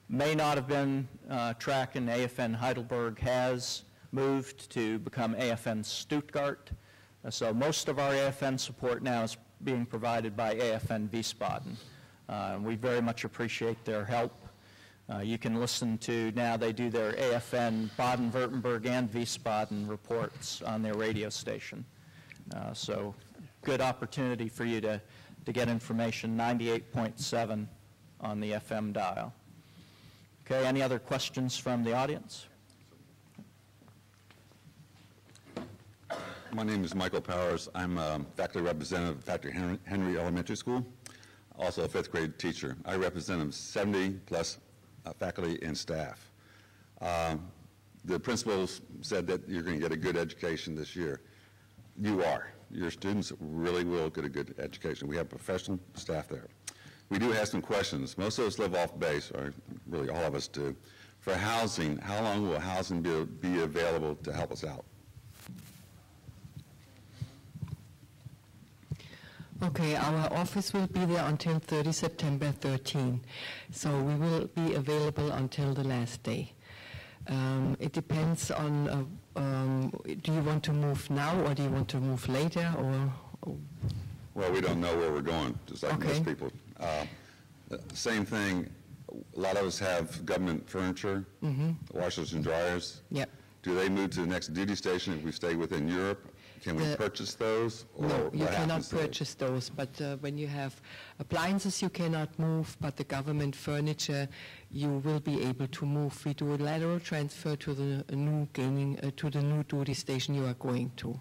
may not have been tracking, AFN Heidelberg has moved to become AFN Stuttgart. So most of our AFN support now is being provided by AFN Wiesbaden. We very much appreciate their help. You can listen to, now they do their AFN Baden-Wuerttemberg and Wiesbaden reports on their radio station. So good opportunity for you to get information, 98.7 on the FM dial. Okay, any other questions from the audience? My name is Michael Powers. I'm a faculty representative at Factory Henry Elementary School, also a fifth grade teacher. I represent 70 plus faculty and staff. The principals said that you're going to get a good education this year. You are. Your students really will get a good education. We have professional staff there. We do have some questions. Most of us live off base, or really all of us do. For housing, how long will housing be available to help us out? Okay, our office will be there until 30 September 13. So we will be available until the last day. It depends on, do you want to move now or do you want to move later? Or? Well, we don't know where we're going, just like most people. Same thing, a lot of us have government furniture, washers and dryers. Yep. Do they move to the next duty station if we stay within Europe? Can we purchase those? Or No, you what cannot happens to those? purchase those, but when you have appliances you cannot move, but the government furniture you will be able to move. We do a lateral transfer to the new to the new duty station you are going to.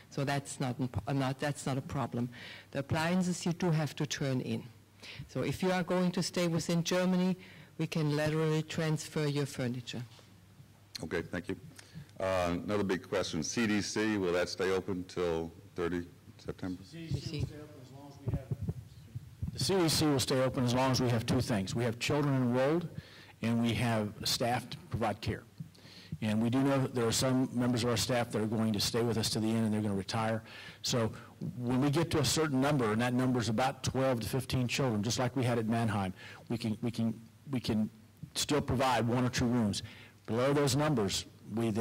So that's not a problem. The appliances you do have to turn in. So if you are going to stay within Germany, we can laterally transfer your furniture. Okay, thank you. Another big question, CDC, will that stay open till 30 September? The CDC will stay open as long as we have two things. We have children enrolled, and we have staff to provide care. And we do know that there are some members of our staff that are going to stay with us to the end, and they're going to retire. So when we get to a certain number, and that number is about 12 to 15 children, just like we had at Mannheim, we can still provide 1 or 2 rooms. Below those numbers, we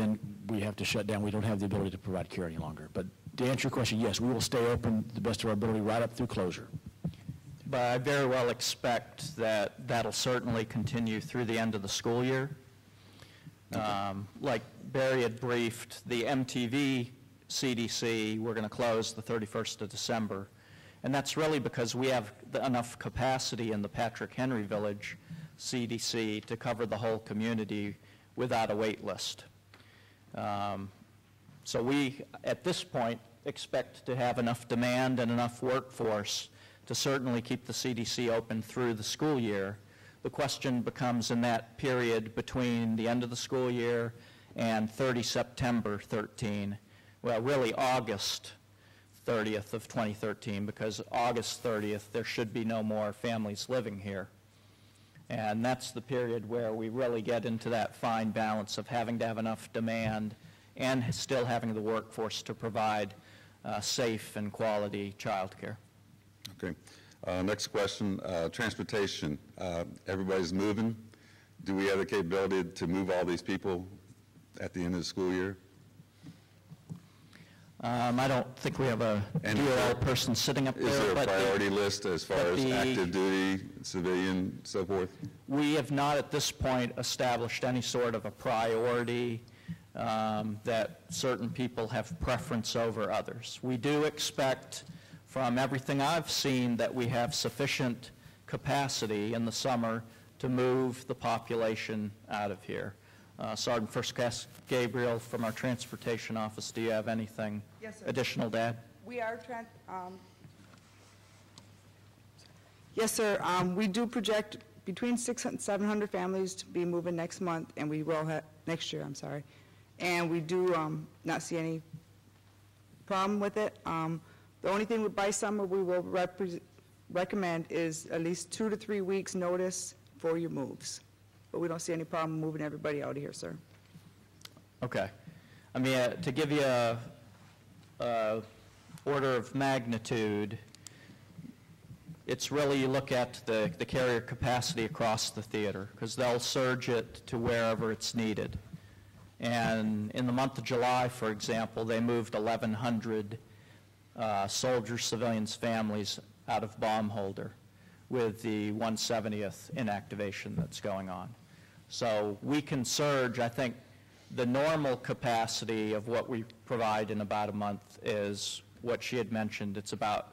have to shut down. We don't have the ability to provide care any longer. But to answer your question, yes, we will stay open to the best of our ability right up through closure. But I very well expect that that'll certainly continue through the end of the school year. Like Barry had briefed, the MTV CDC, we're going to close the 31st of December. And that's really because we have enough capacity in the Patrick Henry Village CDC to cover the whole community without a wait list. So we, at this point, expect to have enough demand and enough workforce to certainly keep the CDC open through the school year. The question becomes in that period between the end of the school year and 30 September 13, well, really August 30th of 2013, because August 30th there should be no more families living here. And that's the period where we really get into that fine balance of having to have enough demand and still having the workforce to provide safe and quality child care. Okay. Next question, transportation. Everybody's moving. Do we have the capability to move all these people at the end of the school year? I don't think we have a DOL person sitting up there. Is there a priority list as far as active duty, civilian, so forth? We have not at this point established any sort of a priority that certain people have preference over others. We do expect, from everything I've seen, that we have sufficient capacity in the summer to move the population out of here. Sergeant First Class Gabriel from our transportation office, do you have anything additional to add? We are yes, sir. We do project between 600 and 700 families to be moving next month, and we will have next year. I'm sorry, and we do not see any problem with it. The only thing by summer we will recommend is at least 2 to 3 weeks notice for your moves. But we don't see any problem moving everybody out of here, sir. Okay. I mean, to give you a order of magnitude, it's really, you look at the carrier capacity across the theater, because they'll surge it to wherever it's needed. And in the month of July, for example, they moved 1,100 soldiers, civilians, families out of Baumholder with the 170th inactivation that's going on. So we can surge. I think the normal capacity of what we provide in about a month is what she had mentioned. It's about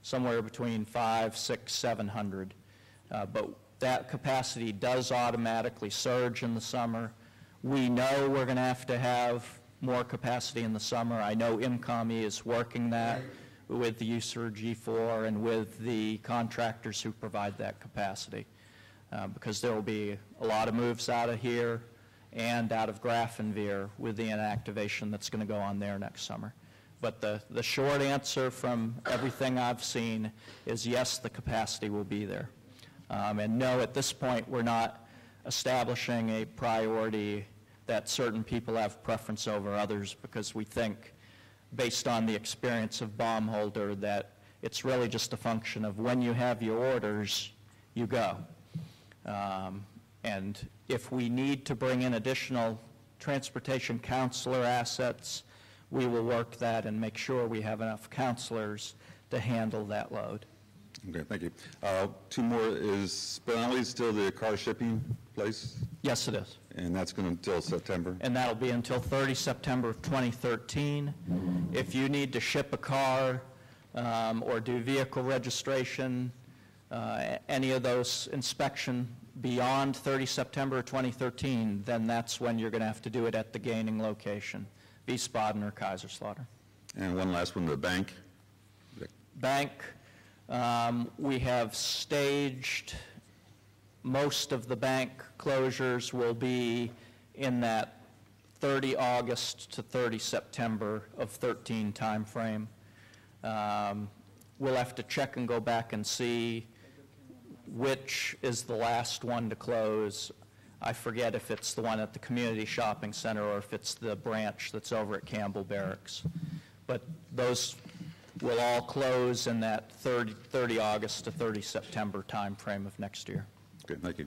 somewhere between 500, 600, 700. But that capacity does automatically surge in the summer. We know we're going to have more capacity in the summer. I know IMCOME is working that with the USAG G4 and with the contractors who provide that capacity, because there will be a lot of moves out of here and out of Grafenwehr with the inactivation that's going to go on there next summer. But the short answer from everything I've seen is yes, the capacity will be there. And no, at this point, we're not establishing a priority that certain people have preference over others, because we think, based on the experience of Baumholder, that it's really just a function of when you have your orders, you go. And if we need to bring in additional transportation counselor assets, we will work that and make sure we have enough counselors to handle that load. Okay, thank you. 2 more. Is Spinelli still the car shipping place? Yes, it is. And that's going until September? And that'll be until 30 September of 2013. If you need to ship a car or do vehicle registration, any of those inspection beyond 30 September of 2013, then that's when you're going to have to do it at the gaining location, Wiesbaden or Kaiserslautern. And one last one, the bank. Bank, we have staged. Most of the bank closures will be in that 30 August to 30 September of 13 timeframe. We'll have to check and go back and see which is the last one to close. I forget if it's the one at the community shopping center or if it's the branch that's over at Campbell Barracks. But those will all close in that 30 August to 30 September timeframe of next year. Okay, thank you.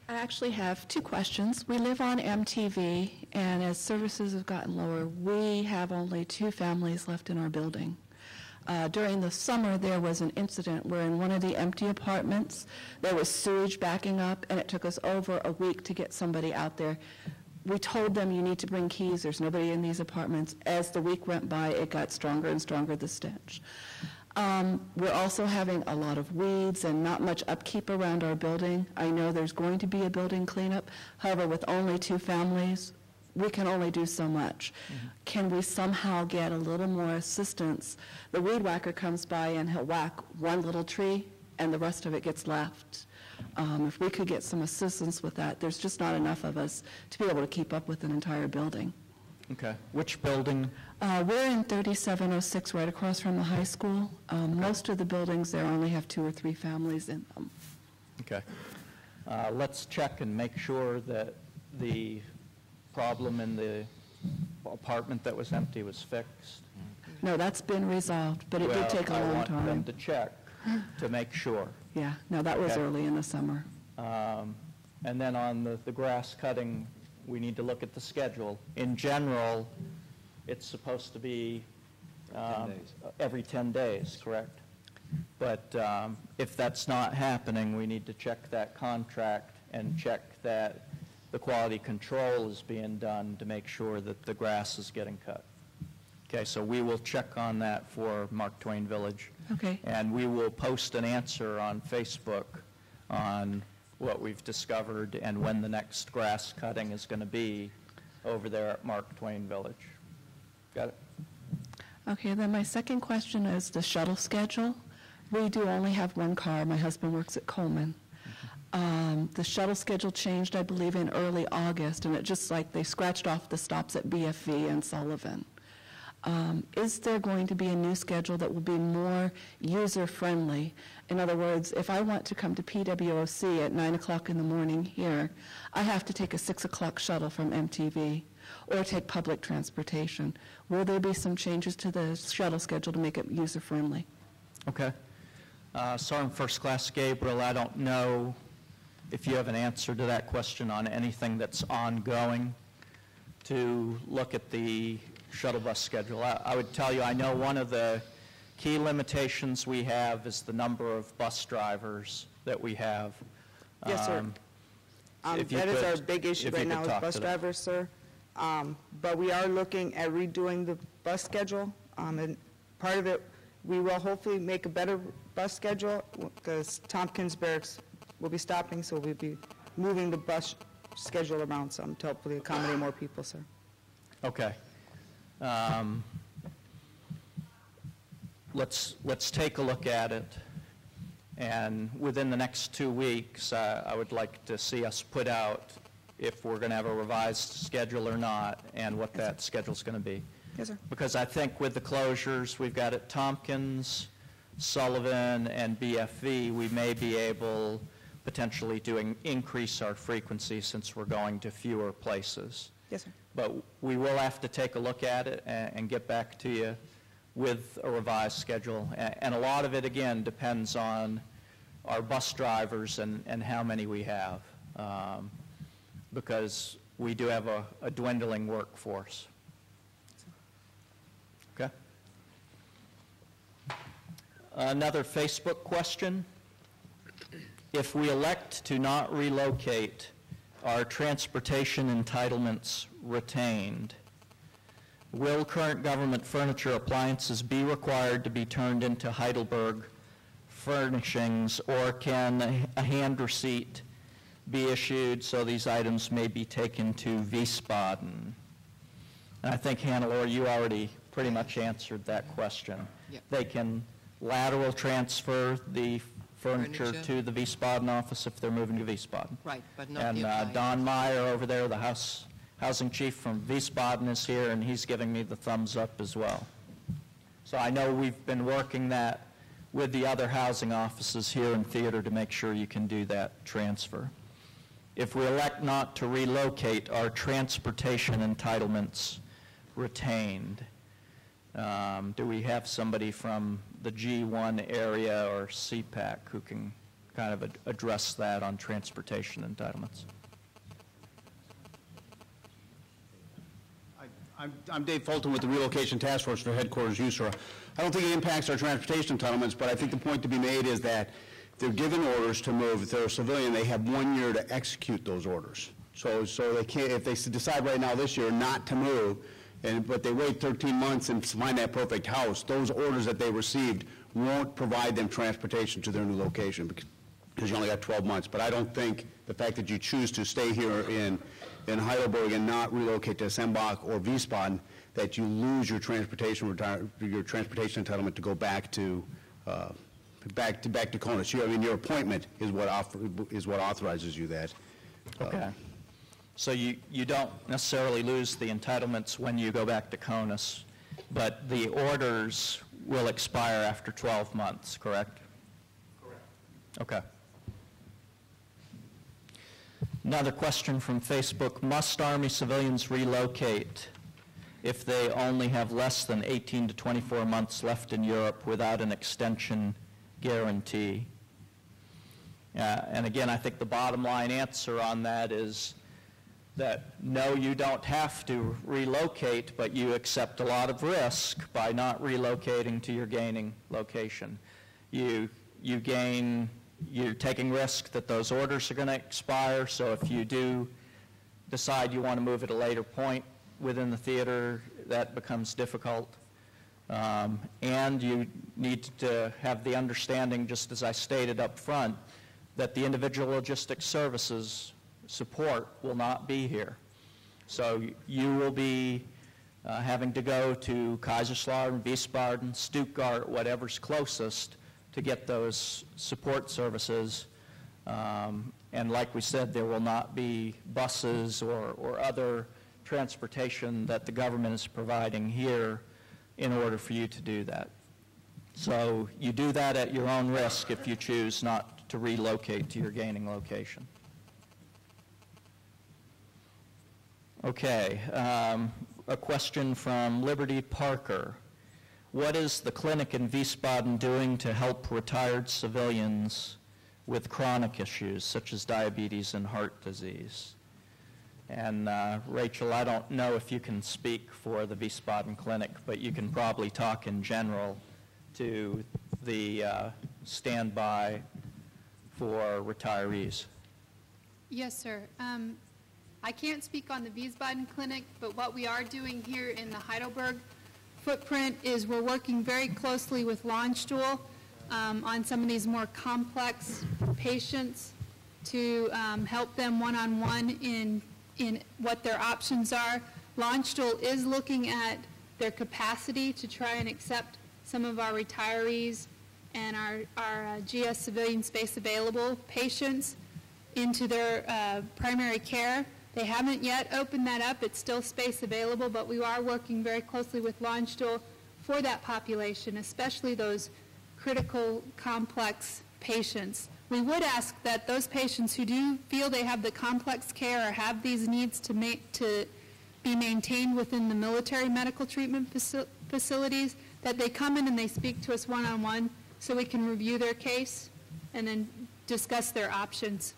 I actually have two questions. We live on MTV, and as services have gotten lower, we have only 2 families left in our building. During the summer, there was an incident where in one of the empty apartments, there was sewage backing up, and it took us over a week to get somebody out there. We told them, you need to bring keys, there's nobody in these apartments. As the week went by, it got stronger and stronger, the stench. We're also having a lot of weeds and not much upkeep around our building. I know there's going to be a building cleanup. However, with only 2 families, we can only do so much. Can we somehow get a little more assistance? The weed whacker comes by and he'll whack one little tree and the rest of it gets left. If we could get some assistance with that, there's just not enough of us to be able to keep up with an entire building. Okay. Which building? We're in 3706, right across from the high school. Most of the buildings there only have 2 or 3 families in them. Okay. Let's check and make sure that the problem in the apartment that was empty was fixed. No, that's been resolved, but it did take a long I want them time. to check to make sure. Yeah, no, that was Okay. early in the summer. And then on the grass cutting, we need to look at the schedule. In general, it's supposed to be every 10 days, correct? But if that's not happening, we need to check that contract and check that the quality control is being done to make sure that the grass is getting cut. Okay, so we will check on that for Mark Twain Village. Okay. And we will post an answer on Facebook on what we've discovered and when the next grass cutting is going to be over there at Mark Twain Village. Got it? Okay, then my second question is the shuttle schedule. We do only have 1 car. My husband works at Coleman. The shuttle schedule changed, I believe, in early August, and it just like they scratched off the stops at BFV and Sullivan. Is there going to be a new schedule that will be more user-friendly? In other words, if I want to come to PWOC at 9 o'clock in the morning here, I have to take a 6 o'clock shuttle from MTV or take public transportation. Will there be some changes to the shuttle schedule to make it user-friendly? Okay. Sergeant First Class Gabriel, I don't know if you have an answer to that question on anything that's ongoing to look at the shuttle bus schedule. I would tell you, I know one of the key limitations we have is the number of bus drivers that we have. Yes, sir. That is our big issue right now with bus drivers, sir. But we are looking at redoing the bus schedule. And part of it, we will hopefully make a better bus schedule because Tompkins Barracks will be stopping, so we'll be moving the bus schedule around some to hopefully accommodate more people, sir. Okay. Let's take a look at it, and within the next 2 weeks, I would like to see us put out if we're going to have a revised schedule or not, and what that schedule's going to be. Yes, sir. Because I think with the closures we've got at Tompkins, Sullivan, and BFV, we may be able potentially to increase our frequency since we're going to fewer places. Yes, sir. But we will have to take a look at it and get back to you with a revised schedule. And a lot of it, again, depends on our bus drivers and how many we have, because we do have a dwindling workforce. Okay? Another Facebook question. If we elect to not relocate, are transportation entitlements retained? Will current government furniture appliances be required to be turned into Heidelberg furnishings, or can a hand receipt be issued so these items may be taken to Wiesbaden? And I think, Hannelore, you already pretty much answered that question. Yep. They can lateral transfer the furniture to the Wiesbaden office if they're moving to Wiesbaden. Right, but not And the appliance. Don Meyer over there, the housing chief from Wiesbaden, is here, and he's giving me the thumbs up as well. So I know we've been working that with the other housing offices here in theater to make sure you can do that transfer. If we elect not to relocate, are transportation entitlements retained? Do we have somebody from the G1 area or CPAC who can kind of address that on transportation entitlements? I'm Dave Fulton with the Relocation Task Force for Headquarters USARA. I don't think it impacts our transportation entitlements, but I think the point to be made is that if they're given orders to move, if they're a civilian, they have 1 year to execute those orders. So they can't, if they decide right now this year not to move, but they wait 13 months and find that perfect house, those orders that they received won't provide them transportation to their new location because you only got 12 months. But I don't think the fact that you choose to stay here in Heidelberg and not relocate to Sembach or Wiesbaden, that you lose your transportation entitlement to go back to Conus. I mean, your appointment is what authorizes you that. Okay. So you don't necessarily lose the entitlements when you go back to CONUS, but the orders will expire after 12 months, correct? Correct. Okay. Another question from Facebook. Must Army civilians relocate if they only have less than 18 to 24 months left in Europe without an extension guarantee? And again, I think the bottom line answer on that is that no, you don't have to relocate, but you accept a lot of risk by not relocating to your gaining location. You're taking risk that those orders are going to expire, so if you do decide you want to move at a later point within the theater, that becomes difficult. And you need to have the understanding, just as I stated up front, that the individual logistics services support will not be here. So you will be having to go to Kaiserslautern, Wiesbaden, Stuttgart, whatever's closest to get those support services. And like we said, there will not be buses or other transportation that the government is providing here in order for you to do that. So you do that at your own risk if you choose not to relocate to your gaining location. Okay, a question from Liberty Parker. What is the clinic in Wiesbaden doing to help retired civilians with chronic issues such as diabetes and heart disease? And Rachel, I don't know if you can speak for the Wiesbaden Clinic, but you can probably talk in general to the standby for retirees. Yes, sir. I can't speak on the Wiesbaden Clinic, but what we are doing here in the Heidelberg footprint is we're working very closely with Launchstool on some of these more complex patients to help them one-on-one in what their options are. Launchstool is looking at their capacity to try and accept some of our retirees and our GS civilian space available patients into their primary care. They haven't yet opened that up. It's still space available, but we are working very closely with Launchstool for that population, especially those critical, complex patients. We would ask that those patients who do feel they have the complex care or have these needs to be maintained within the military medical treatment facilities, that they come in and they speak to us one-on-one so we can review their case and then discuss their options.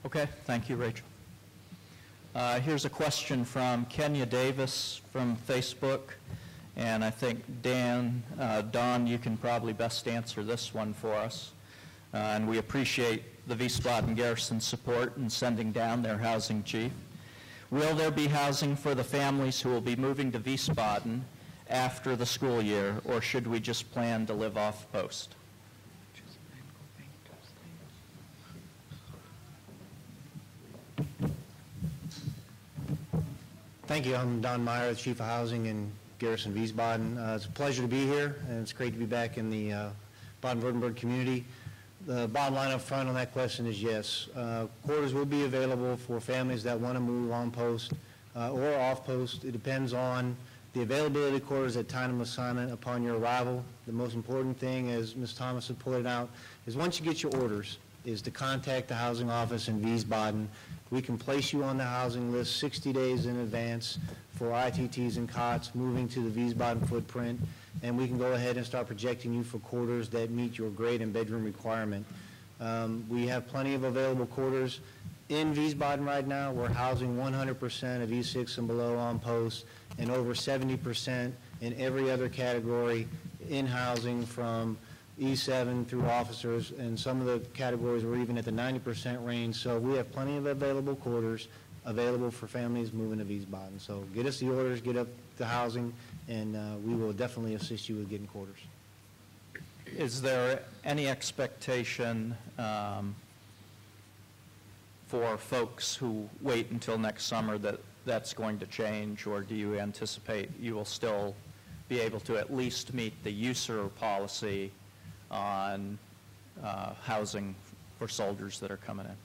Okay, thank you, Rachel. Here's a question from Kenya Davis from Facebook, And I think Don, you can probably best answer this one for us. And we appreciate the Wiesbaden Garrison's support in sending down their housing chief. Will there be housing for the families who will be moving to Wiesbaden after the school year, or should we just plan to live off post? Thank you. I'm Don Meyer, the Chief of Housing in Garrison, Wiesbaden. It's a pleasure to be here, and it's great to be back in the Baden-Württemberg community. The bottom line up front on that question is yes. Quarters will be available for families that want to move on post or off post. It depends on the availability of quarters at time of assignment upon your arrival. The most important thing, as Ms. Thomas had pointed out, is once you get your orders, is to contact the housing office in Wiesbaden. We can place you on the housing list 60 days in advance for ITTs and COTS moving to the Wiesbaden footprint, and we can go ahead and start projecting you for quarters that meet your grade and bedroom requirement. We have plenty of available quarters in Wiesbaden right now. We're housing 100% of E6 and below on post, and over 70% in every other category in housing, from E7 through officers, and some of the categories were even at the 90% range. So we have plenty of available quarters available for families moving to Wiesbaden. So get us the orders, get up the housing, and we will definitely assist you with getting quarters. Is there any expectation for folks who wait until next summer that that's going to change, or do you anticipate you will still be able to at least meet the USAG policy on housing for soldiers that are coming in?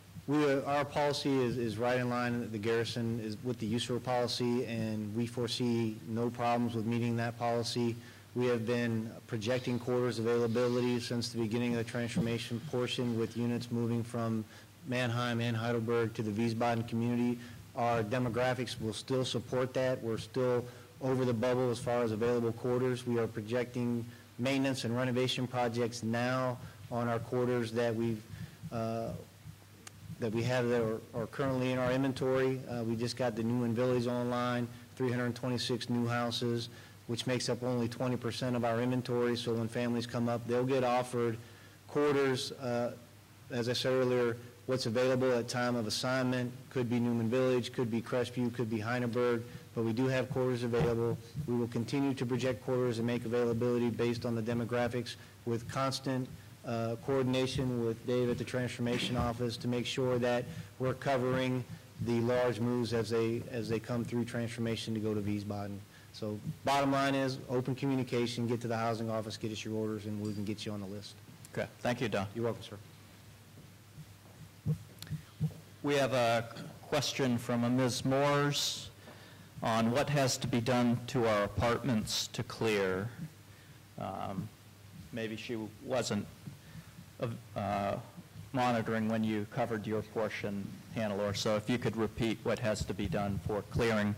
Our policy is right in line. The garrison is with the USAG policy, and we foresee no problems with meeting that policy. We have been projecting quarters availability since the beginning of the transformation portion, with units moving from Mannheim and Heidelberg to the Wiesbaden community. Our demographics will still support that. We're still over the bubble as far as available quarters. We are projecting maintenance and renovation projects now on our quarters that we have that are currently in our inventory. We just got the new Village online, 326 new houses, which makes up only 20% of our inventory. So when families come up, they'll get offered quarters. As I said earlier, what's available at time of assignment could be Newman Village, could be Crestview, could be Heidelberg, but we do have quarters available. We will continue to project quarters and make availability based on the demographics, with constant coordination with Dave at the Transformation Office to make sure that we're covering the large moves as they come through transformation to go to Wiesbaden. So bottom line is open communication, get to the housing office, get us your orders, and we can get you on the list. Okay, thank you, Don. You're welcome, sir. We have a question from a Ms. Moores on what has to be done to our apartments to clear. Maybe she wasn't monitoring when you covered your portion, Hannelore, so if you could repeat what has to be done for clearing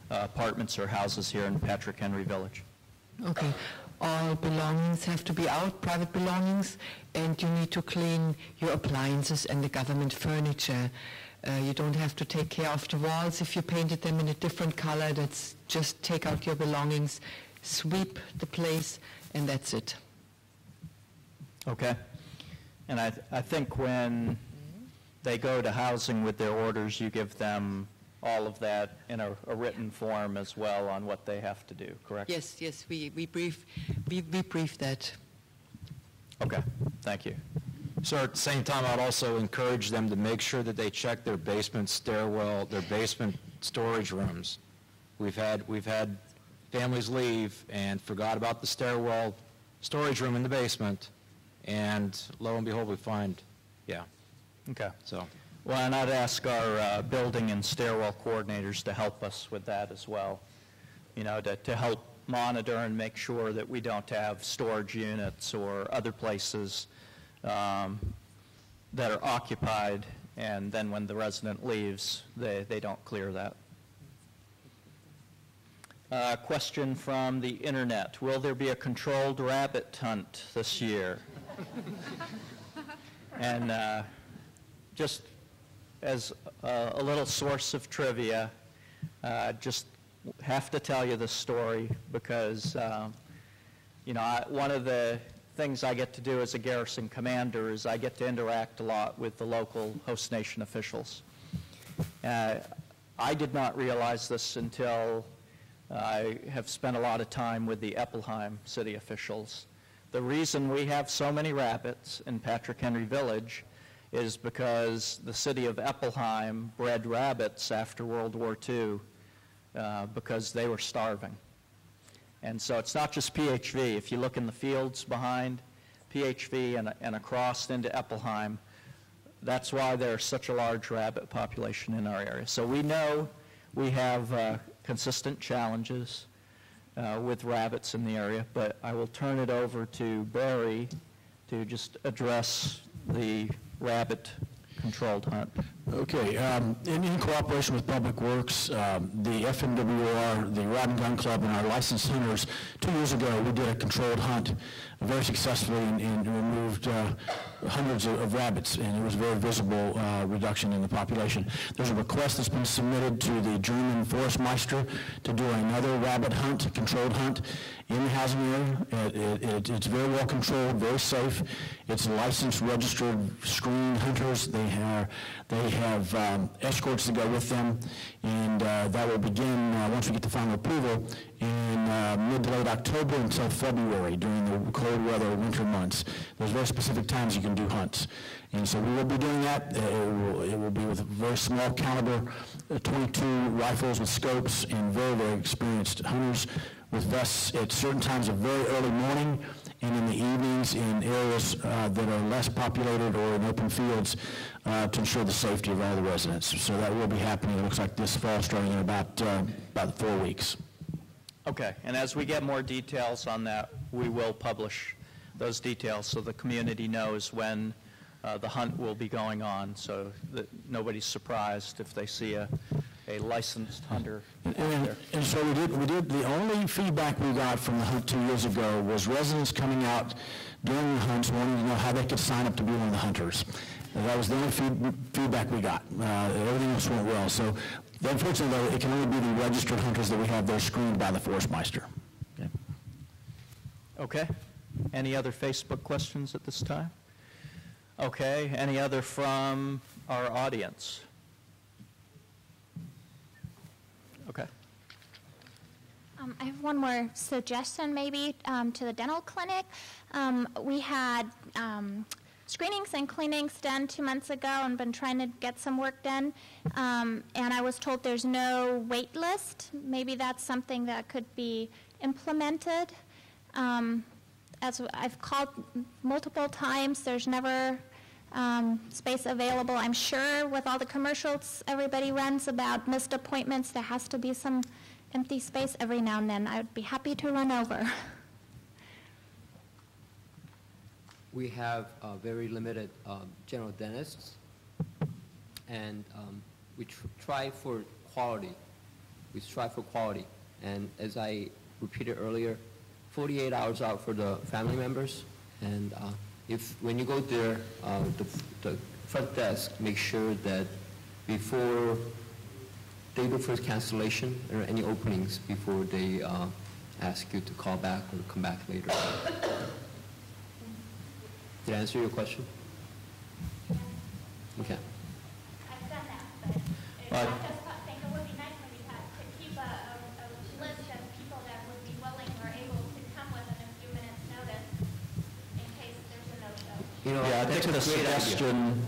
apartments or houses here in Patrick Henry Village. Okay. All belongings have to be out, private belongings, and you need to clean your appliances and the government furniture. You don't have to take care of the walls if you painted them in a different color. That's just take out your belongings, sweep the place, and that's it. Okay. And I think when they go to housing with their orders, you give them all of that in a written form as well on what they have to do, correct? Yes, we brief that. Okay, thank you. So at the same time, I'd also encourage them to make sure that they check their basement stairwell, their basement storage rooms. We've had families leave and forgot about the stairwell storage room in the basement, and lo and behold, we find, yeah. Okay. So. Well, and I'd ask our building and stairwell coordinators to help us with that as well, you know, to help monitor and make sure that we don't have storage units or other places that are occupied, and then when the resident leaves, they don't clear that. Question from the internet. Will there be a controlled rabbit hunt this year? And just as a little source of trivia, just have to tell you this story because, one of the things I get to do as a garrison commander is I get to interact a lot with the local host nation officials. I did not realize this until I have spent a lot of time with the Eppelheim city officials. The reason we have so many rabbits in Patrick Henry Village is because the city of Eppelheim bred rabbits after World War II because they were starving. And so it's not just PHV. If you look in the fields behind PHV and across into Eppelheim, that's why there's such a large rabbit population in our area. So we know we have consistent challenges with rabbits in the area, but I will turn it over to Barry to just address the rabbit-controlled hunt. Okay, in cooperation with Public Works, the FMWR, the Rod and Gun Club, and our licensed hunters, 2 years ago we did a controlled hunt very successfully and removed hundreds of rabbits, and it was a very visible reduction in the population. There's a request that's been submitted to the German Forstmeister to do another rabbit hunt, a controlled hunt, in the housing area. It's very well controlled, very safe. It's licensed, registered, screened hunters. They have escorts to go with them, and that will begin once we get the final approval in mid to late October until February during the cold weather winter months. There's very specific times you can do hunts, and so we will be doing that. It will be with a very small caliber 22 rifles with scopes and very, very experienced hunters with vests at certain times of very early morning and in the evenings in areas that are less populated or in open fields to ensure the safety of all the residents. So that will be happening, it looks like, this fall, starting in about 4 weeks. Okay, and as we get more details on that, we will publish those details so the community knows when the hunt will be going on, so that nobody's surprised if they see a licensed hunter out there. And so we did, the only feedback we got from the hunt 2 years ago was residents coming out during the hunts wanting to know how they could sign up to be one of the hunters. And that was the only feedback we got. Everything else went well. So unfortunately, though, it can only be the registered hunters that we have there screened by the Forstmeister. Okay. Any other Facebook questions at this time? Okay. Any other from our audience? Okay. I have one more suggestion maybe to the dental clinic. We had screenings and cleanings done 2 months ago and been trying to get some work done. And I was told there's no wait list. Maybe that's something that could be implemented. As I've called multiple times, there's never space available. I'm sure with all the commercials everybody runs about missed appointments, there has to be some empty space every now and then. I would be happy to run over. We have very limited general dentists, and we try for quality. We strive for quality, and as I repeated earlier, 48 hours out for the family members, and when you go there, the front desk makes sure that before they do first cancellation or any openings before they ask you to call back or come back later. Did I answer your question? Okay. I've done that, but I just think it would be nice maybe to keep a list of people that would be willing or able to come within a few minutes' notice in case there's a no-show. Yeah, I think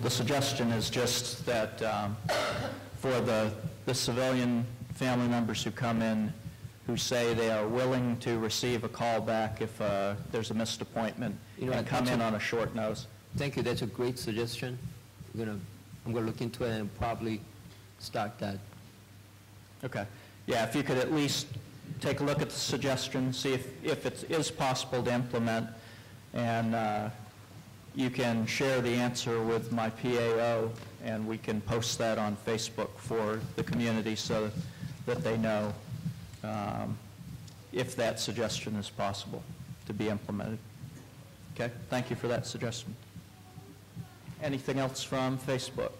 the suggestion is just that for the civilian family members who come in who say they are willing to receive a call back if there's a missed appointment and come in on a short notice. Thank you. That's a great suggestion. I'm gonna look into it and probably start that. Okay. Yeah, if you could at least take a look at the suggestion, see if it is possible to implement, and you can share the answer with my PAO, and we can post that on Facebook for the community so that they know if that suggestion is possible to be implemented. Okay, thank you for that suggestion. Anything else from Facebook?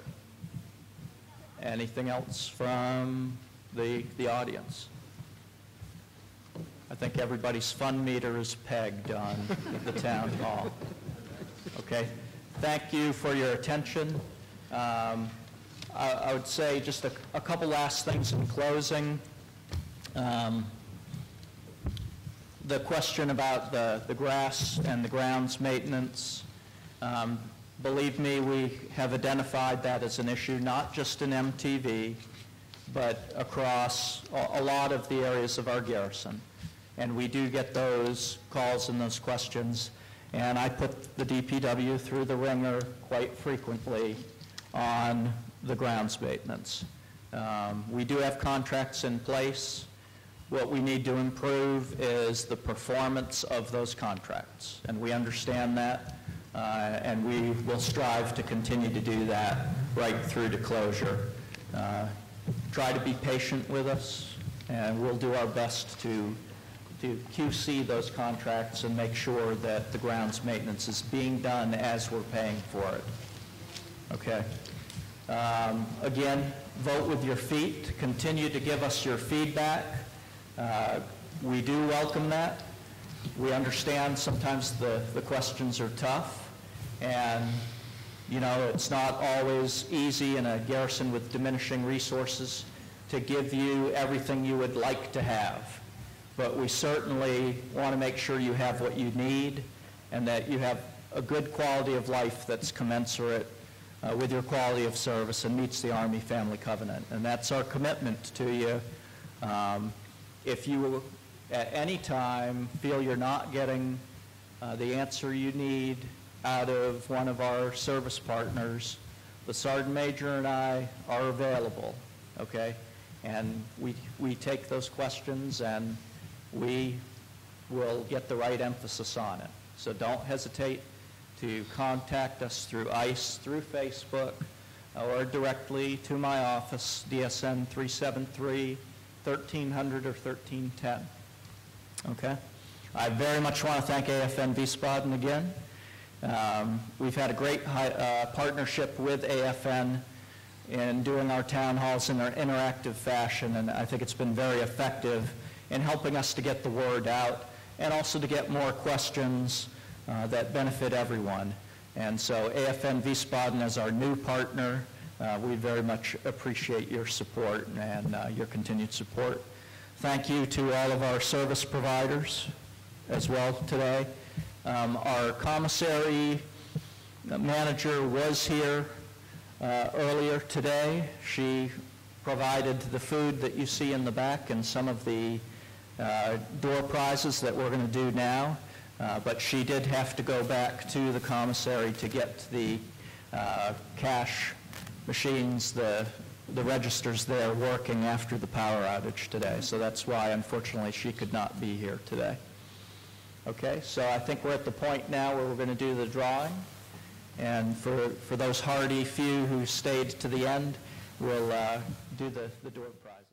Anything else from the audience? I think everybody's fun meter is pegged on the town hall. Okay, thank you for your attention. I would say just a couple last things in closing. The question about the grass and the grounds maintenance, believe me, we have identified that as an issue, not just in MTV, but across a lot of the areas of our garrison. And we do get those calls and those questions, and I put the DPW through the ringer quite frequently on the grounds maintenance. We do have contracts in place. What we need to improve is the performance of those contracts, and we understand that, and we will strive to continue to do that right through to closure. Try to be patient with us, and we'll do our best to QC those contracts and make sure that the grounds maintenance is being done as we're paying for it. Okay. Again, vote with your feet. Continue to give us your feedback. We do welcome that. We understand sometimes the questions are tough, and you know, it's not always easy in a garrison with diminishing resources to give you everything you would like to have. But we certainly want to make sure you have what you need and that you have a good quality of life that's commensurate with your quality of service and meets the Army Family Covenant. And that's our commitment to you. If you at any time feel you're not getting the answer you need out of one of our service partners, the Sergeant Major and I are available, okay? And we take those questions and we will get the right emphasis on it. So don't hesitate to contact us through ICE, through Facebook, or directly to my office, DSN 373-1300 or 1310. Okay? I very much want to thank AFN Wiesbaden again. We've had a great partnership with AFN in doing our town halls in an interactive fashion, and I think it's been very effective in helping us to get the word out and also to get more questions that benefit everyone. And so AFN Wiesbaden as our new partner, we very much appreciate your support and your continued support. Thank you to all of our service providers as well today. Our commissary manager was here earlier today. She provided the food that you see in the back and some of the door prizes that we're going to do now, but she did have to go back to the commissary to get the cash machines, the registers there working after the power outage today. So that's why, unfortunately, she could not be here today. Okay, so I think we're at the point now where we're going to do the drawing. And for those hardy few who stayed to the end, we'll do the door prizes.